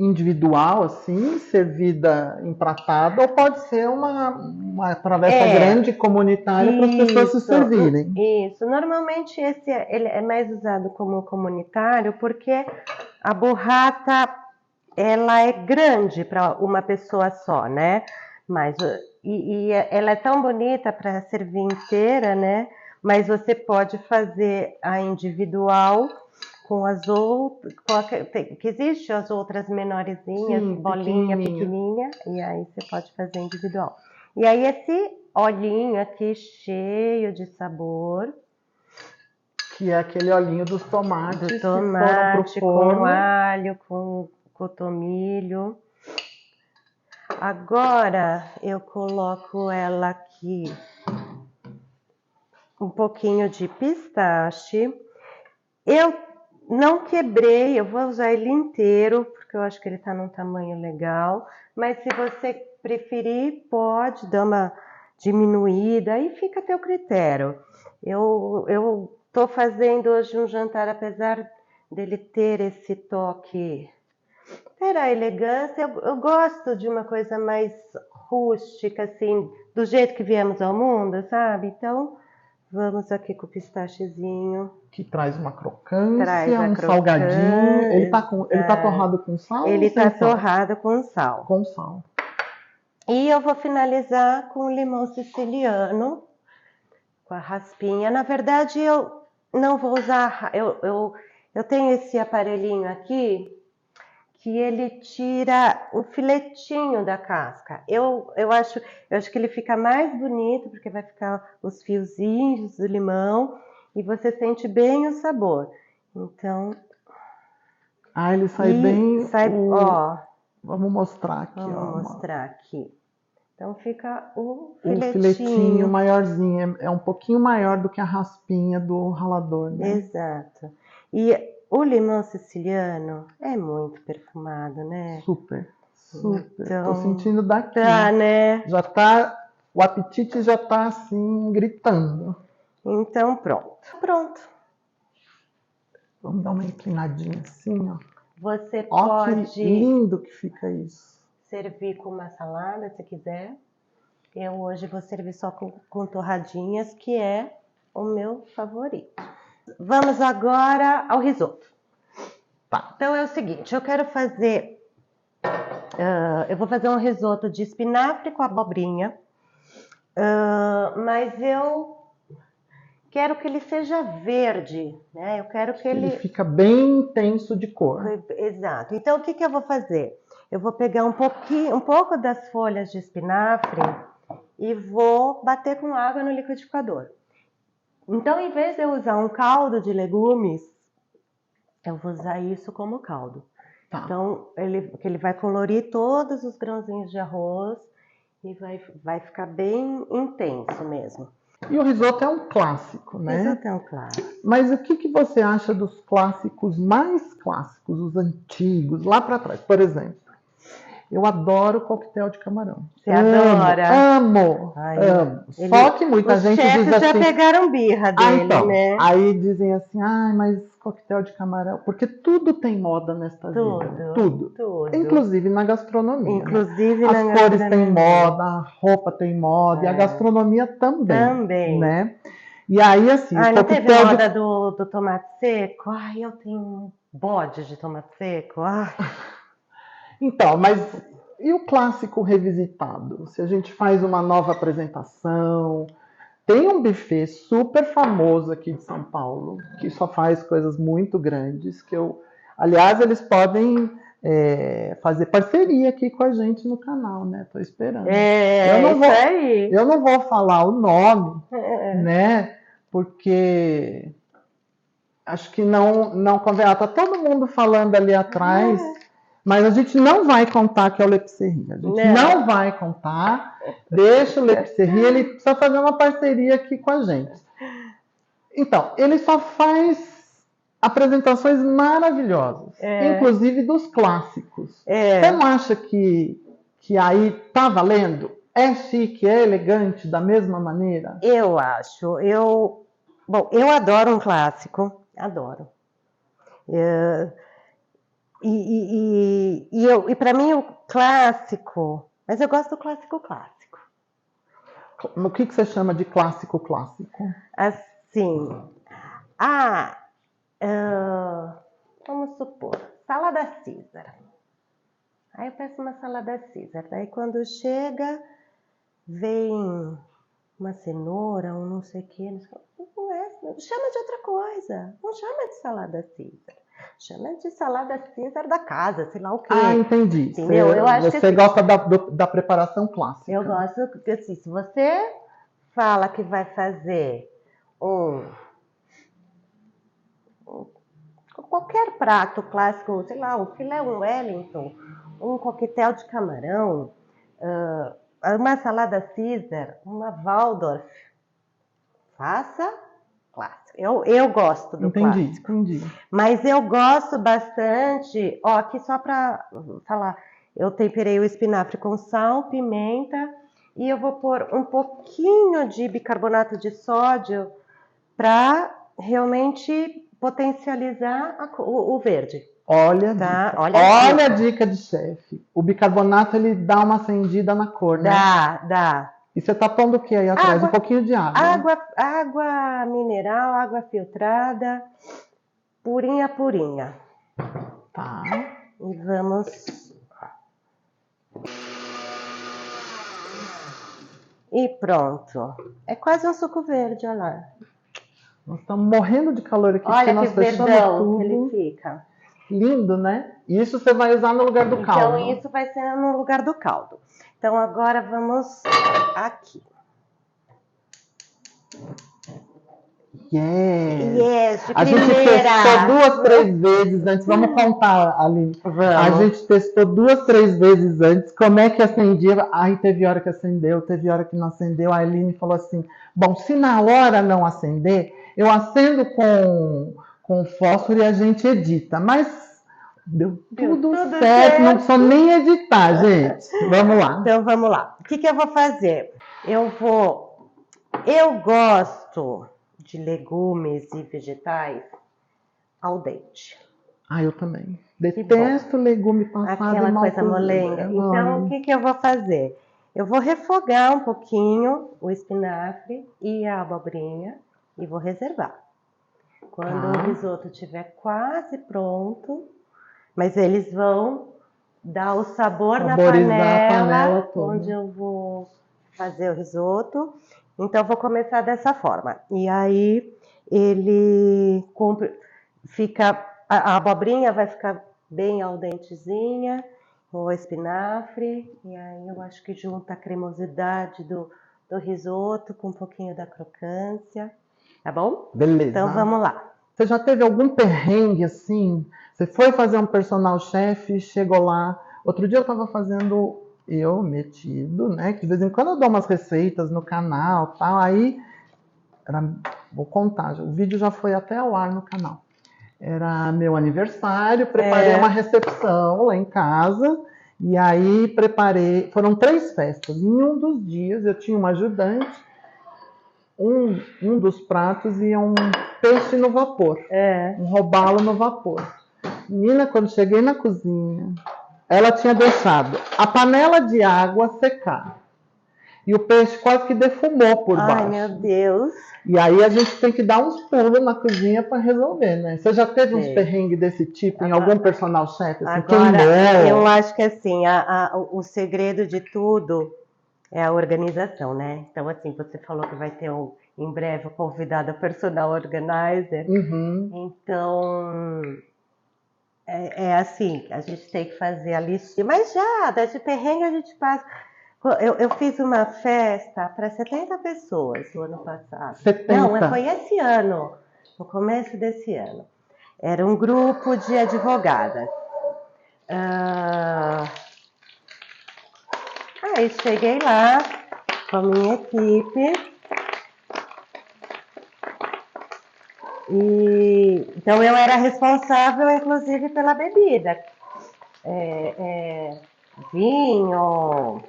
individual, assim, servida empratada, ou pode ser uma travessa grande comunitária para as pessoas se servirem. Isso, normalmente ele é mais usado como comunitário porque a burrata ela é grande para uma pessoa só, né? Mas ela é tão bonita para servir inteira, né? Mas você pode fazer a individual com as outras, que existe as outras menorzinhas, Sim, bolinha pequenininha, e aí você pode fazer individual. E aí esse olhinho aqui cheio de sabor. Que é aquele olhinho dos tomates Do que foram tomate pro forno. com alho, com cotomilho. Agora eu coloco ela aqui um pouquinho de pistache. Eu não quebrei, eu vou usar ele inteiro, porque eu acho que ele tá num tamanho legal. Mas se você preferir, pode dar uma diminuída, aí fica a teu critério. Eu tô fazendo hoje um jantar, apesar dele ter esse toque, ter a elegância, eu gosto de uma coisa mais rústica, assim, do jeito que viemos ao mundo, sabe? Então, vamos aqui com o pistachezinho. Que traz uma crocância, Traz a um crocância, salgadinho. Ele tá torrado com sal ele ou sem tá sal? torrado com sal. Com sal. E eu vou finalizar com limão siciliano, com a raspinha. Na verdade, eu não vou usar... Eu tenho esse aparelhinho aqui, que ele tira o filetinho da casca. Eu acho que ele fica mais bonito, porque vai ficar os fiozinhos do limão, e você sente bem o sabor. Então... Ele sai bem... ó, Vamos mostrar aqui, vamos mostrar aqui. Então fica o filetinho maiorzinho, é um pouquinho maior do que a raspinha do ralador, né? Exato. E o limão siciliano é muito perfumado, né? Super. Então, tô sentindo daqui. Tá, né? O apetite já tá assim, gritando. Então pronto. Vamos dar uma inclinadinha assim, ó. Você pode... que lindo que fica isso. Servir com uma salada, se quiser. Eu hoje vou servir só com torradinhas, que é o meu favorito. Vamos agora ao risoto. Tá. Então é o seguinte, eu quero fazer... eu vou fazer um risoto de espinafre com abobrinha, mas eu quero que ele seja verde, né? Eu quero que ele fica bem intenso de cor. Exato. Então o que eu vou fazer? Eu vou pegar um pouco das folhas de espinafre e vou bater com água no liquidificador. Então, em vez de eu usar um caldo de legumes, eu vou usar isso como caldo. Tá. Então, ele vai colorir todos os grãozinhos de arroz e vai ficar bem intenso mesmo. E o risoto é um clássico, né? O risoto é um clássico. Mas o que você acha dos clássicos mais clássicos, os antigos, lá para trás? Por exemplo, eu adoro coquetel de camarão. Você adora? Amo. Só que muita gente diz assim... Os já pegaram birra dele, então, né? Aí dizem assim, mas coquetel de camarão... Porque tudo tem moda nesta vida. Tudo. Inclusive na gastronomia. As cores têm moda, a roupa tem moda, e a gastronomia também. Né? E aí, assim... não teve moda do tomate seco? Eu tenho um bode de tomate seco. Então, mas e o clássico revisitado? Se a gente faz uma nova apresentação... Tem um buffet super famoso aqui de São Paulo, que só faz coisas muito grandes, aliás, eles podem fazer parceria aqui com a gente no canal, né? Tô esperando. Eu não vou falar o nome, né? Porque acho que não convém. Tá todo mundo falando ali atrás, mas a gente não vai contar que é o Lepserri. A gente não vai contar. Deixa o Lepserri, ele precisa fazer uma parceria aqui com a gente. Então, ele só faz apresentações maravilhosas, inclusive dos clássicos. Você não acha que aí tá valendo? É chique, é elegante da mesma maneira? Eu acho. Bom, eu adoro um clássico. Adoro. E para mim o clássico... Mas eu gosto do clássico. O que você chama de clássico? Assim, vamos supor, salada Caesar. Aí eu peço uma salada Caesar. Daí quando chega, vem uma cenoura, um não sei o que. chama de outra coisa. Não chama de salada Caesar. Chama de salada Caesar da casa, sei lá o quê. Ah, entendi. Entendeu? Eu acho que você assim, gosta da preparação clássica. eu gosto, porque assim, se você fala que vai fazer qualquer prato clássico, sei lá, um filé Wellington, um coquetel de camarão, uma salada Caesar, uma Waldorf, faça clássico. Eu gosto do clássico. Entendi. Mas eu gosto bastante, ó, aqui só para falar, eu temperei o espinafre com sal, pimenta e eu vou pôr um pouquinho de bicarbonato de sódio para realmente potencializar o verde. Olha, Tá? Olha a dica de chefe. O bicarbonato, ele dá uma acendida na cor, né? Dá. E você tá pondo o que aí atrás? Um pouquinho de água. Água mineral, água filtrada, purinha. Tá. E vamos... E pronto. É quase um suco verde, olha lá. Nós estamos morrendo de calor aqui. Olha nós que verdão tudo. que ele fica. Lindo, né? E isso você vai usar no lugar do caldo. Então, isso vai ser no lugar do caldo. Então, agora vamos aqui. Yes, de a primeira. gente testou 2, 3 vezes antes. Vamos contar, Aline. A gente testou 2, 3 vezes antes. Como é que acendia? Aí teve hora que acendeu, teve hora que não acendeu. A Aline falou assim: bom, se na hora não acender, eu acendo com fósforo e a gente edita. Mas deu tudo certo, não precisa nem editar, gente. Vamos lá. Então vamos lá. O que eu vou fazer? Eu gosto de legumes e vegetais al dente. Ah, eu também. Detesto legume passado aquela mal coisa molenga. Então, o que eu vou fazer? Eu vou refogar um pouquinho o espinafre e a abobrinha e vou reservar. Quando o risoto estiver quase pronto, mas eles vão dar o sabor na panela onde eu vou fazer o risoto. Então, eu vou começar dessa forma. E aí, a abobrinha vai ficar bem al dentezinha, o espinafre, e aí eu acho que junta a cremosidade do risoto com um pouquinho da crocância, tá bom? Beleza. Então, vamos lá. Você já teve algum perrengue assim? Você foi fazer um personal chef, chegou lá. Outro dia eu estava fazendo metido, né? Que de vez em quando eu dou umas receitas no canal, tal. Aí, vou contar, o vídeo já foi até ao ar no canal. Era meu aniversário, preparei uma recepção lá em casa. E aí foram 3 festas. Em um dos dias eu tinha uma ajudante. Um dos pratos ia um peixe no vapor. Um robalo no vapor. Menina, quando cheguei na cozinha, ela tinha deixado a panela de água secar. E o peixe quase que defumou por baixo. Ai, meu Deus. E aí a gente tem que dar uns pulos na cozinha para resolver, né? Você já teve uns perrengues desse tipo em algum personal chef? Assim, agora, eu acho que assim, o segredo de tudo é a organização, né? Então, assim, você falou que vai ter em breve o convidado personal organizer. Então, assim, a gente tem que fazer a listinha. Mas de perrengue a gente passa. Eu fiz uma festa para 70 pessoas no ano passado. 70. Não, foi esse ano, no começo desse ano. Era um grupo de advogadas. Aí cheguei lá com a minha equipe. Então eu era responsável, inclusive, pela bebida. Vinho.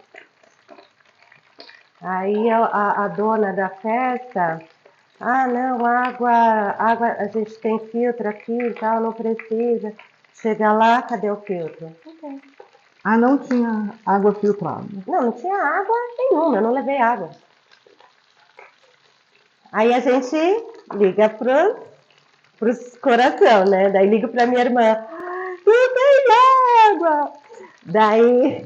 Aí a dona da festa, não, água, a gente tem filtro aqui e tal, não precisa. Chega lá, cadê o filtro? Okay. Não tinha água filtrada? Não tinha água nenhuma, eu não levei água. Aí a gente liga pros coração, né? Daí ligo pra minha irmã, não tem água! Daí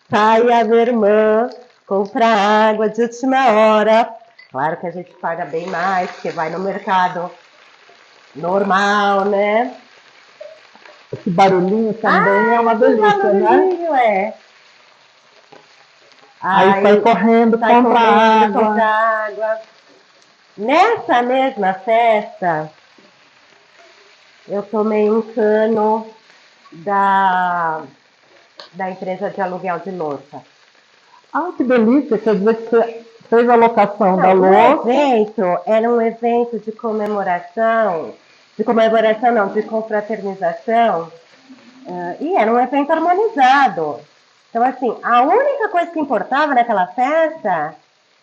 sai a minha irmã, compra água de última hora, Claro que a gente paga bem mais, porque vai no mercado normal, né? Esse barulhinho também é uma delícia, né? Barulhinho, é. Aí sai correndo, sai compra correndo, água. compra água. Nessa mesma festa, eu tomei um cano da empresa de aluguel de louça. Ah, que delícia! Quer dizer que você fez a locação da Não, o louça. evento era um evento de comemoração não, de confraternização, e era um evento harmonizado. Então, assim, a única coisa que importava naquela festa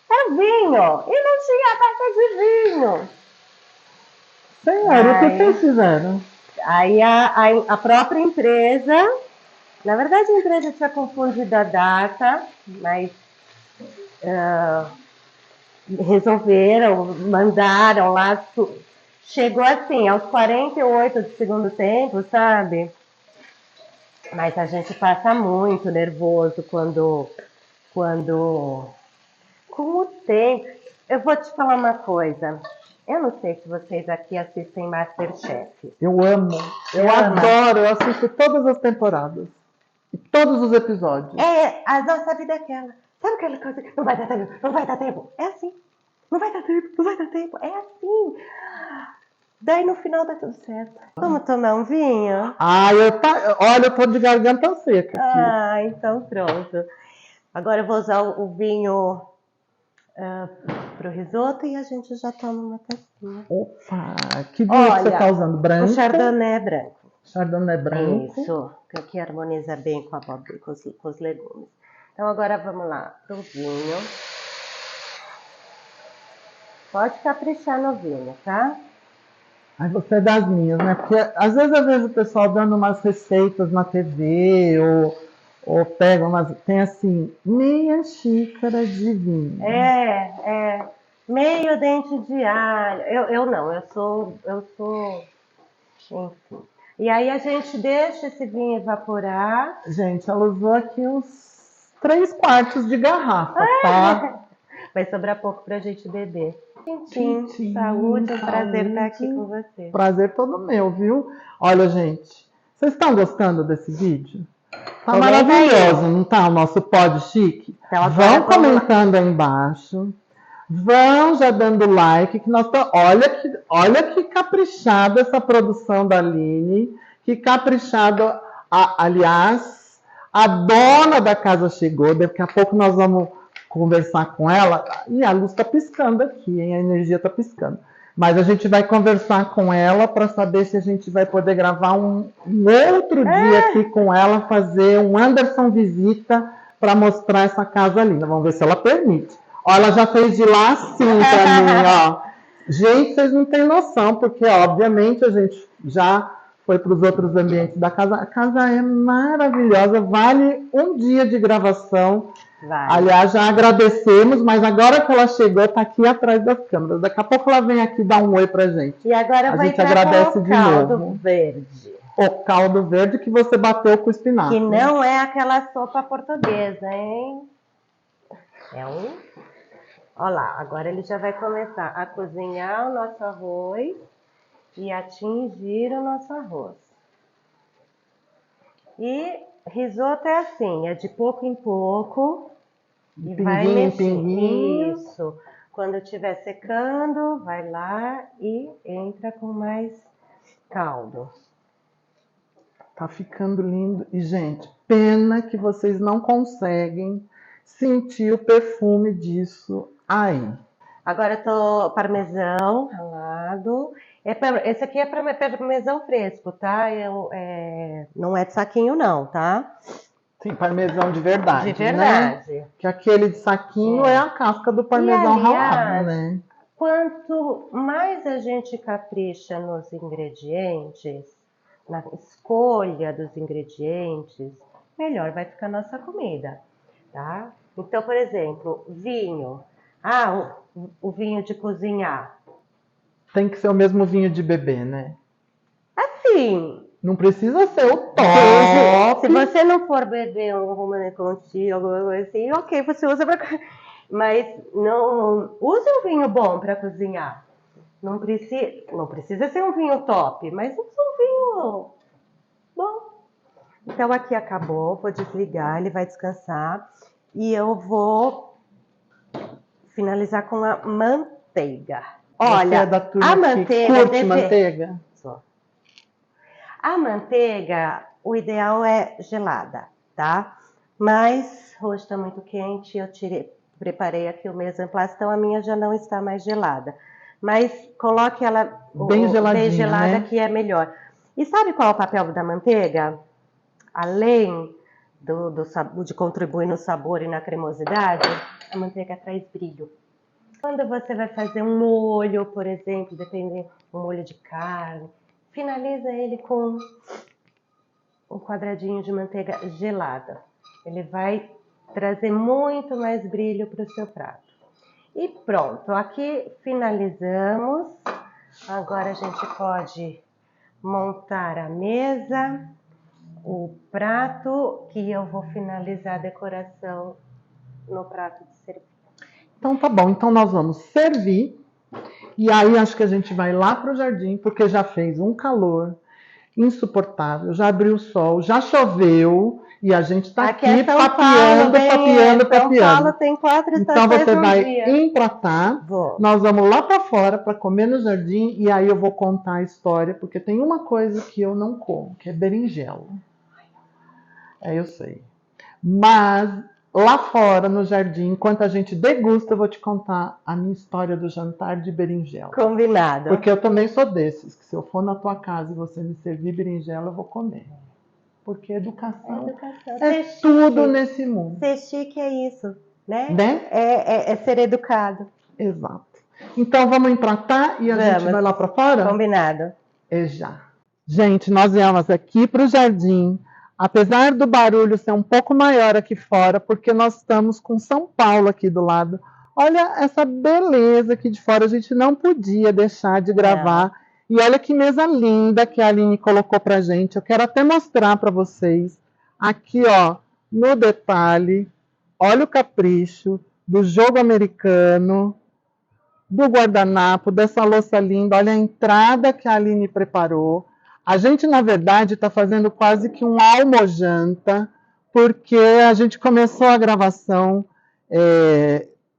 era vinho, e não tinha festa de vinho. Senhora, o que vocês fizeram? Aí a própria empresa, na verdade a empresa tinha confundido a data, mas resolveram, mandaram lá, chegou assim, aos 48 do segundo tempo, sabe? Mas a gente passa muito nervoso quando com o tempo. Eu vou te falar uma coisa. Eu não sei se vocês aqui assistem MasterChef. Eu amo, eu adoro, eu assisto todas as temporadas. E todos os episódios. A nossa vida é aquela. Sabe aquela coisa que não vai dar tempo, não vai dar tempo? É assim. Não vai dar tempo, não vai dar tempo. É assim. Daí no final dá tudo certo. Vamos tomar um vinho? Olha, eu tô de garganta seca aqui. Então pronto. Agora eu vou usar o vinho pro risoto e a gente já toma uma tacinha. Opa, que vinho que você tá usando? Branco? O Chardonnay branco. Chardonnay branco. Isso, que aqui harmoniza bem com com os legumes. Então agora vamos lá pro vinho. Pode caprichar no vinho, tá? Aí você é das minhas, né? Porque às vezes eu vejo o pessoal dando umas receitas na TV ou pega tem assim, meia xícara de vinho. Meio dente de alho. Eu não, eu sou, enfim. E aí a gente deixa esse vinho evaporar. Gente, ela usou aqui uns 3/4 de garrafa, tá? Vai sobrar pouco pra gente beber. Sim, saúde, é um prazer estar aqui com você. Prazer todo meu, viu? Olha, gente, vocês estão gostando desse vídeo? Tá maravilhoso, não tá? O nosso pod chique. Então, vão comentando aí embaixo. Vão já dando like. Que nós olha que caprichada essa produção da Aline. Que caprichado. Aliás, a dona da casa chegou. Daqui a pouco nós vamos conversar com ela. E a luz está piscando aqui, hein? A energia está piscando. Mas a gente vai conversar com ela para saber se a gente vai poder gravar um outro dia aqui com ela, fazer um Anderson Visita para mostrar essa casa linda. Vamos ver se ela permite. Ó, ela já fez de lá sim para mim, ó. Gente, vocês não têm noção, porque obviamente a gente já foi para os outros ambientes da casa. A casa é maravilhosa, vale um dia de gravação. Vai. Aliás, já agradecemos, mas agora que ela chegou, está aqui atrás das câmeras. Daqui a pouco ela vem aqui dar um oi pra gente. E agora a gente agradece de novo. O caldo verde. O caldo verde que você bateu com o espinafre. Que não é aquela sopa portuguesa, hein? Olha lá, agora ele já vai começar a cozinhar o nosso arroz e atingir o nosso arroz. E risoto é assim, é de pouco em pouco. E vai mexer. Isso. Quando estiver secando, vai lá e entra com mais caldo. Tá ficando lindo. E, gente, pena que vocês não conseguem sentir o perfume disso aí. Agora eu tô parmesão ralado. Esse aqui é parmesão fresco, tá? Não é de saquinho não, tá? Sim, parmesão de verdade. De verdade. Né? Que aquele de saquinho é a casca do parmesão ralado, né? Quanto mais a gente capricha nos ingredientes, na escolha dos ingredientes, melhor vai ficar a nossa comida, tá? Então, por exemplo, vinho. O vinho de cozinhar. Tem que ser o mesmo vinho de beber, né? Assim. Não precisa ser o top. Se você não for beber um Romanée Conti, alguma coisa assim, ok, você usa pra... Mas não use um vinho bom para cozinhar. Não precisa ser um vinho top, mas use um vinho bom. Então aqui acabou, vou desligar, ele vai descansar e eu vou finalizar com a manteiga. Olha, Você é da turma a manteiga que curte manteiga? A manteiga, o ideal é gelada, tá? Mas hoje está muito quente, eu preparei aqui o meu exemplar, então a minha já não está mais gelada. Mas coloque ela bem geladinha, gelada, né? que é melhor. E sabe qual é o papel da manteiga? Além de contribuir no sabor e na cremosidade, a manteiga traz brilho. Quando você vai fazer um molho, por exemplo, dependendo um molho de carne, finaliza ele com um quadradinho de manteiga gelada. Ele vai trazer muito mais brilho para o seu prato. E pronto, aqui finalizamos. Agora a gente pode montar a mesa, o prato, que eu vou finalizar a decoração no prato de servir. Então tá bom, então nós vamos servir. E aí acho que a gente vai lá para o jardim, porque já fez um calor insuportável, já abriu o sol, já choveu e a gente está aqui papeando. São Paulo tem 4 então estações você no vai dia. empratar, nós vamos lá para fora para comer no jardim e aí eu vou contar a história, porque tem uma coisa que eu não como, que é berinjela. Eu sei. Mas lá fora, no jardim, enquanto a gente degusta, eu vou te contar a minha história do jantar de berinjela. Combinado. Porque eu também sou desses, que se eu for na tua casa e você me servir berinjela, eu vou comer. Porque educação é tudo nesse mundo. Ser chique é isso, né? É ser educado. Exato. Então vamos empratar e a gente vai lá para fora? Combinado. É já. Gente, nós viemos aqui para o jardim. Apesar do barulho ser um pouco maior aqui fora, porque nós estamos com São Paulo aqui do lado. Olha essa beleza aqui de fora, a gente não podia deixar de gravar. E olha que mesa linda que a Aline colocou pra gente. Eu quero até mostrar para vocês. Aqui, ó, no detalhe, olha o capricho do jogo americano, do guardanapo, dessa louça linda. Olha a entrada que a Aline preparou. A gente, na verdade, está fazendo quase que um almojanta, porque a gente começou a gravação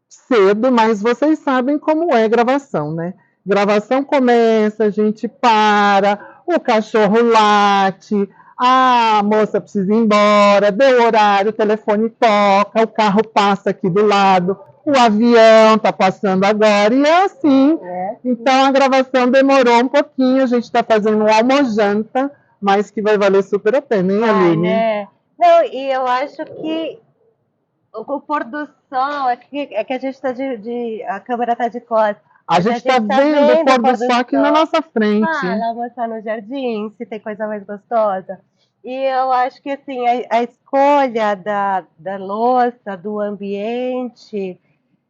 cedo, mas vocês sabem como é gravação, né? Gravação começa, a gente para, o cachorro late, a moça precisa ir embora, deu horário, o telefone toca, o carro passa aqui do lado, o avião está passando agora, e é assim. Então a gravação demorou um pouquinho, a gente está fazendo um almojanta, mas que vai valer super a pena, hein, Aline? Né? Não, e eu acho que o pôr do sol é que a gente está a câmera está de costas. A gente está vendo o pôr do sol aqui na nossa frente. Lá almoçar no jardim, se tem coisa mais gostosa. E eu acho que assim, a escolha da louça, do ambiente,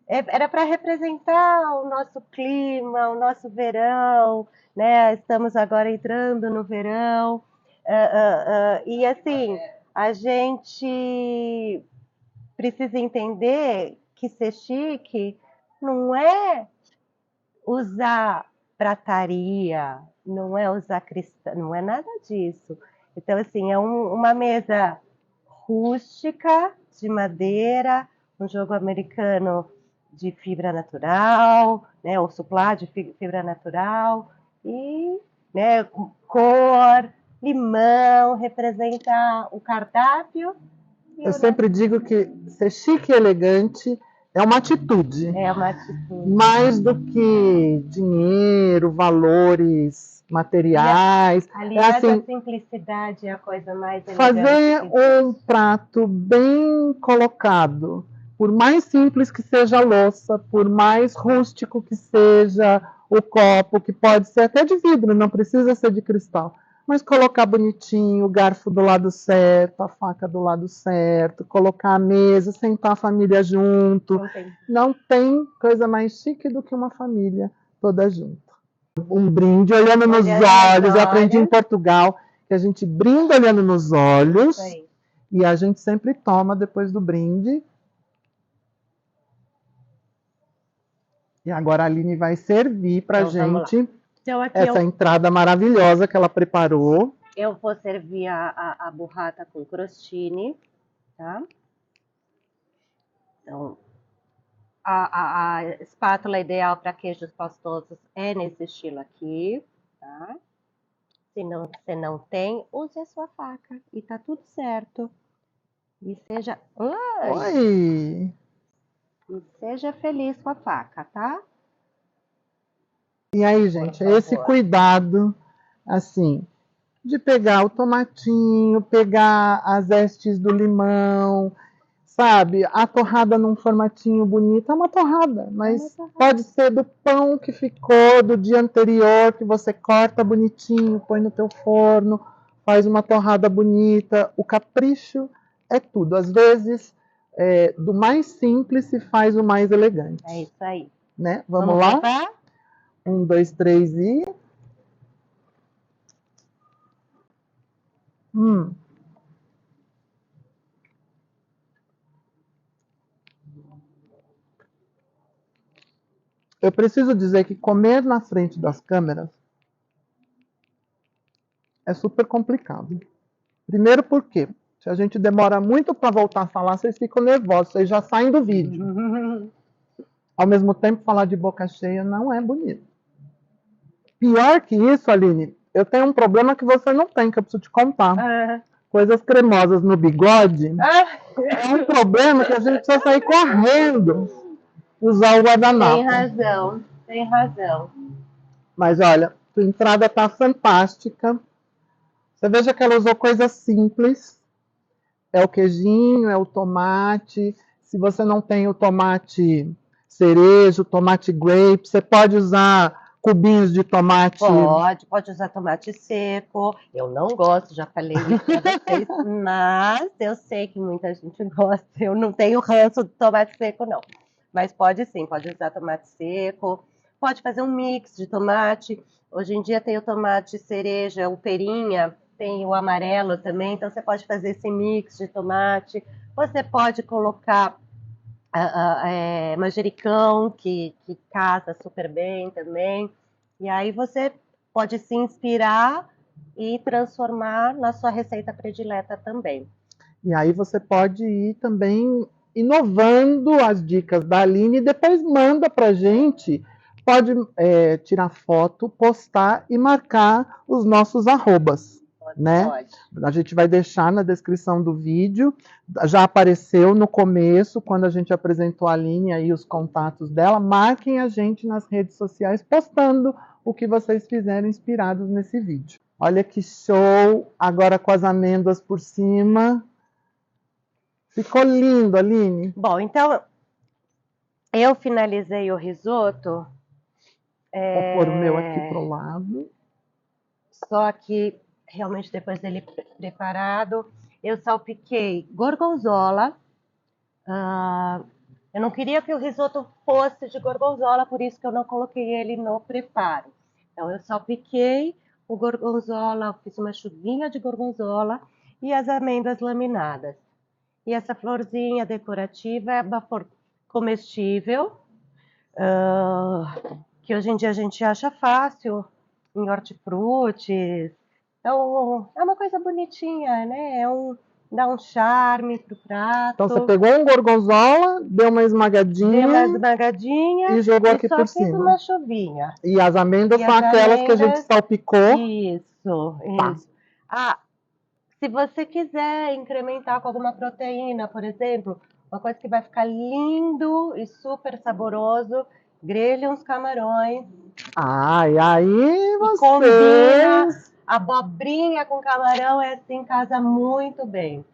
era para representar o nosso clima, o nosso verão, né? Estamos agora entrando no verão. E assim, a gente precisa entender que ser chique não é usar prataria, não é usar cristal, não é nada disso. Então, assim, é uma mesa rústica, de madeira, um jogo americano de fibra natural, né, ou suplá de fibra natural, e né, cor, limão, representa o cardápio. Eu sempre digo que ser chique e elegante é uma atitude. É uma atitude. Mais do que dinheiro, valores materiais. Aliás, a simplicidade é a coisa mais elegante. Fazer um prato bem colocado, por mais simples que seja a louça, por mais rústico que seja o copo, que pode ser até de vidro, não precisa ser de cristal. Mas colocar bonitinho, o garfo do lado certo, a faca do lado certo, colocar a mesa, sentar a família junto. Não tem coisa mais chique do que uma família toda junto. Um brinde olhando nos olhos. Eu aprendi em Portugal que a gente brinda olhando nos olhos e a gente sempre toma depois do brinde. E agora a Aline vai servir pra Então, vamos lá. gente Então, aqui essa entrada maravilhosa que ela preparou. eu vou servir a burrata com crostini, tá? Então, a espátula ideal para queijos pastosos é nesse estilo aqui, tá? Se não, você não tem, use a sua faca e tá tudo certo. E seja, Oi! e seja feliz com a faca, tá? E aí, gente, Por esse favor. cuidado, assim, de pegar o tomatinho, pegar as hastes do limão, sabe? A torrada num formatinho bonito, é uma torrada, mas pode ser do pão que ficou do dia anterior, que você corta bonitinho, põe no teu forno, faz uma torrada bonita. O capricho é tudo. Às vezes, do mais simples se faz o mais elegante. É isso aí. Né? Vamos lá? Provar? 1, 2, 3 e... Eu preciso dizer que comer na frente das câmeras é super complicado. Primeiro porque, se a gente demora muito para voltar a falar, vocês ficam nervosos, vocês já saem do vídeo. Ao mesmo tempo, falar de boca cheia não é bonito. Pior que isso, Aline, eu tenho um problema que você não tem, que eu preciso te contar. Coisas cremosas no bigode é um problema que a gente precisa sair correndo, usar o guardanapo. Tem razão. Mas olha, a entrada tá fantástica. Você veja que ela usou coisas simples. É o queijinho, é o tomate. Se você não tem o tomate cereja, o tomate grape, você pode usar cubinhos de tomate. Pode usar tomate seco. Eu não gosto, já falei isso para vocês, mas eu sei que muita gente gosta. Eu não tenho ranço de tomate seco, não. Mas pode sim, pode usar tomate seco. Pode fazer um mix de tomate. Hoje em dia tem o tomate cereja, o perinha, tem o amarelo também, então você pode fazer esse mix de tomate. Você pode colocar manjericão, que casa super bem também. E aí você pode se inspirar e transformar na sua receita predileta também. E aí você pode ir também inovando as dicas da Aline e depois manda pra gente. Pode tirar foto, postar e marcar os nossos arrobas. Né? Pode. A gente vai deixar na descrição do vídeo. Já apareceu no começo, quando a gente apresentou a Aline, aí os contatos dela. Marquem a gente nas redes sociais, postando o que vocês fizeram inspirados nesse vídeo. Olha que show! Agora com as amêndoas por cima. Ficou lindo, Aline. Bom, então eu finalizei o risoto. Vou pôr o meu aqui pro lado. Só que realmente depois dele preparado, eu salpiquei gorgonzola. Eu não queria que o risoto fosse de gorgonzola, por isso que eu não coloquei ele no preparo. Então eu salpiquei o gorgonzola, fiz uma chuvinha de gorgonzola e as amêndoas laminadas. E essa florzinha decorativa é uma flor comestível, que hoje em dia a gente acha fácil em hortifrutis. Então, é uma coisa bonitinha, né? Dá um charme pro prato. Então você pegou um gorgonzola, deu uma esmagadinha. Deu uma esmagadinha e jogou aqui por cima. Só fiz uma chuvinha. E as amêndoas são aquelas que a gente salpicou. Isso. Se você quiser incrementar com alguma proteína, por exemplo, uma coisa que vai ficar lindo e super saboroso, grelhe uns camarões. E aí você... combina abobrinha com camarão, assim, casa muito bem.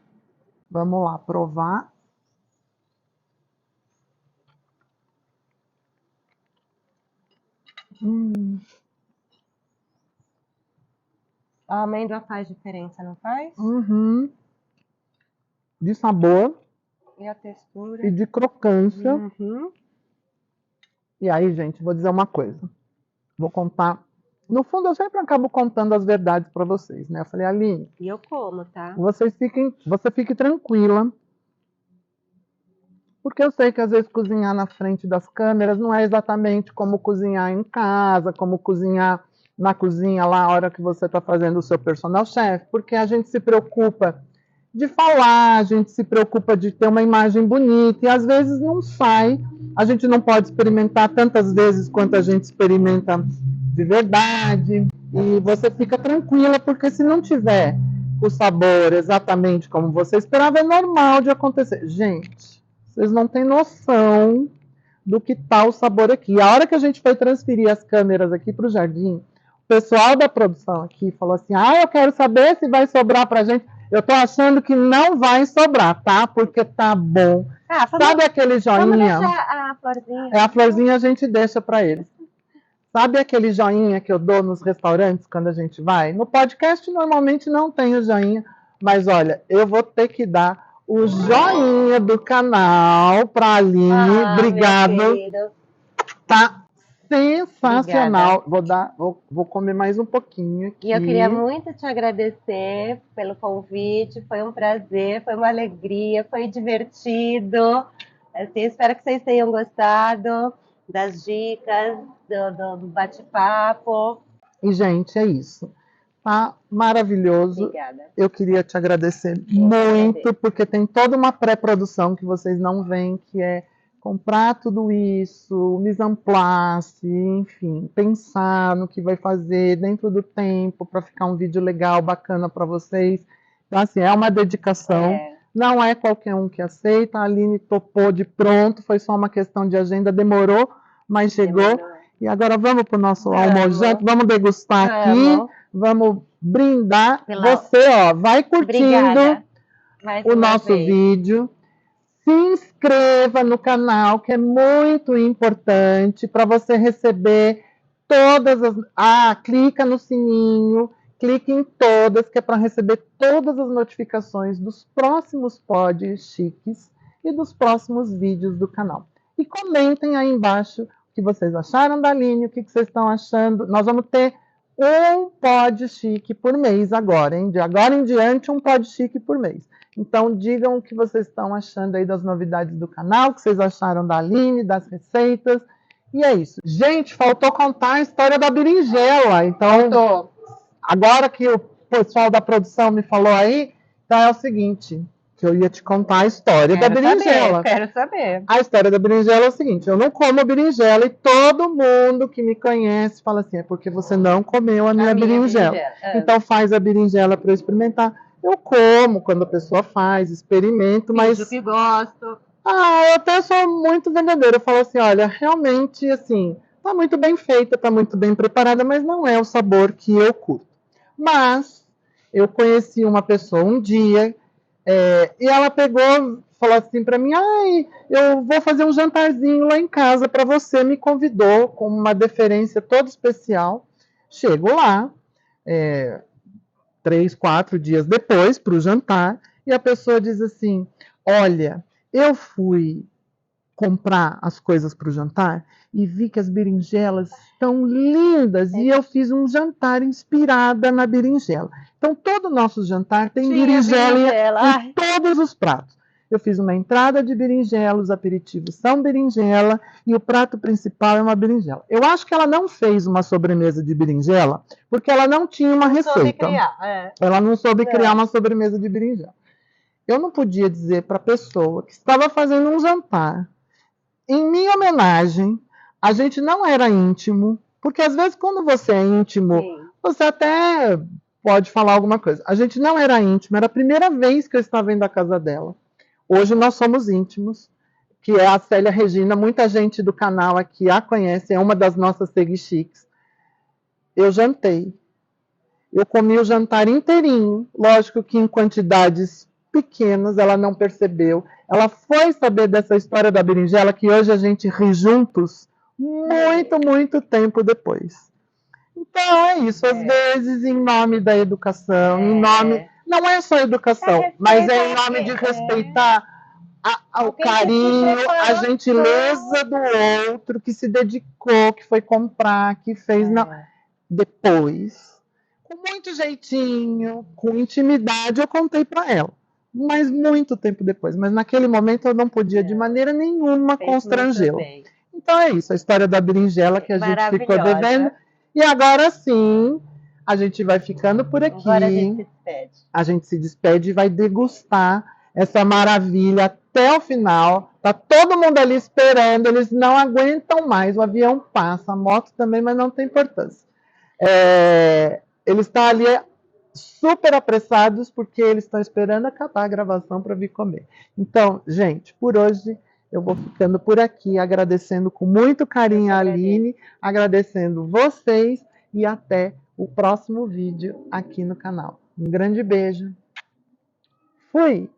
Vamos lá, provar. A amêndoa faz diferença, não faz? Uhum. De sabor. E a textura. E de crocância. Uhum. E aí, gente, vou dizer uma coisa. Vou contar. No fundo, eu sempre acabo contando as verdades para vocês, né? Eu falei, Aline. E eu como, tá? Você fique tranquila. Porque eu sei que às vezes cozinhar na frente das câmeras não é exatamente como cozinhar em casa, como cozinhar na cozinha lá a hora que você está fazendo o seu personal chef, porque a gente se preocupa de falar, a gente se preocupa de ter uma imagem bonita e às vezes não sai. A gente não pode experimentar tantas vezes quanto a gente experimenta de verdade. E você fica tranquila, porque se não tiver o sabor exatamente como você esperava, é normal de acontecer. Gente, vocês não têm noção do que tá o sabor aqui. A hora que a gente foi transferir as câmeras aqui para o jardim, o pessoal da produção aqui falou assim: eu quero saber se vai sobrar pra gente. Eu tô achando que não vai sobrar, tá? Porque tá bom. Sabe aquele joinha? Vamos deixar a florzinha. A florzinha a gente deixa para eles. Sabe aquele joinha que eu dou nos restaurantes quando a gente vai? No podcast normalmente não tem o joinha, mas olha, eu vou ter que dar o joinha do canal para a Aline. Obrigado. Tá sensacional. Vou comer mais um pouquinho aqui. E eu queria muito te agradecer pelo convite. Foi um prazer, foi uma alegria, foi divertido. Assim, espero que vocês tenham gostado das dicas, do bate-papo. E, gente, é isso. Tá maravilhoso. Obrigada. Eu queria te agradecer muito, porque tem toda uma pré-produção que vocês não veem, que é comprar tudo isso, mise en place, enfim, pensar no que vai fazer dentro do tempo para ficar um vídeo legal, bacana para vocês. Então, assim, é uma dedicação. Não é qualquer um que aceita. A Aline topou de pronto, foi só uma questão de agenda, demorou, mas chegou. E agora vamos para o nosso almojante, vamos degustar aqui, vamos brindar. Você, vai curtindo o nosso vídeo. Se inscreva no canal, que é muito importante para você receber todas as... clica no sininho, clique em todas, que é para receber todas as notificações dos próximos Pod Chiques e dos próximos vídeos do canal. E comentem aí embaixo o que vocês acharam da Aline, o que vocês estão achando. Nós vamos ter um Pod Chique por mês agora, hein? De agora em diante, um Pod Chique por mês. Então, digam o que vocês estão achando aí das novidades do canal, o que vocês acharam da Aline, das receitas. E é isso. Gente, faltou contar a história da berinjela. Então, agora que o pessoal da produção me falou aí, então é o seguinte, que eu ia te contar a história da berinjela. Quero saber. A história da berinjela é o seguinte: eu não como berinjela e todo mundo que me conhece fala assim: é porque você não comeu a minha berinjela. Então faz a berinjela para eu experimentar. Eu como quando a pessoa faz, experimento, mas... Eu que gosto. Eu até sou muito verdadeira. Eu falo assim, olha, realmente, assim, tá muito bem feita, tá muito bem preparada, mas não é o sabor que eu curto. Mas eu conheci uma pessoa um dia, e ela pegou, falou assim para mim: eu vou fazer um jantarzinho lá em casa para você. Me convidou com uma deferência toda especial. Chego lá, 3, 4 dias depois, para o jantar, e a pessoa diz assim: olha, eu fui comprar as coisas para o jantar e vi que as berinjelas estão lindas e eu fiz um jantar inspirada na berinjela. Então, todo o nosso jantar tem berinjela em todos os pratos. Eu fiz uma entrada de berinjela, os aperitivos são berinjela e o prato principal é uma berinjela. Eu acho que ela não fez uma sobremesa de berinjela porque ela não tinha uma receita. Ela não soube criar uma sobremesa de berinjela. Eu não podia dizer para a pessoa que estava fazendo um jantar em minha homenagem, a gente não era íntimo, porque às vezes quando você é íntimo, você até pode falar alguma coisa. A gente não era íntimo, era a primeira vez que eu estava indo à casa dela. Hoje nós somos íntimos, que é a Célia Regina. Muita gente do canal aqui a conhece, é uma das nossas Segui Chiques. Eu jantei. Eu comi o jantar inteirinho, lógico que em quantidades pequenas, ela não percebeu. Ela foi saber dessa história da berinjela, que hoje a gente ri juntos, muito tempo depois. Então é isso, às vezes em nome da educação, em nome... Não é só educação, mas é em nome de respeitar o carinho, a gentileza do outro, que se dedicou, que foi comprar, que fez... Depois, com muito jeitinho, com intimidade, eu contei para ela. mas muito tempo depois. Mas naquele momento eu não podia de maneira nenhuma Fez muito constrangê-lo. bem. Então é isso, a história da berinjela que a gente ficou Maravilhosa. devendo. E agora sim, a gente vai ficando por aqui. Agora a gente se despede. A gente se despede e vai degustar essa maravilha até o final. Tá todo mundo ali esperando, eles não aguentam mais. O avião passa, a moto também, mas não tem importância. Eles estão ali super apressados porque eles estão esperando acabar a gravação para vir comer. Então, gente, por hoje eu vou ficando por aqui, agradecendo com muito carinho a Aline, agradecendo vocês e até o próximo vídeo aqui no canal. Um grande beijo. Fui!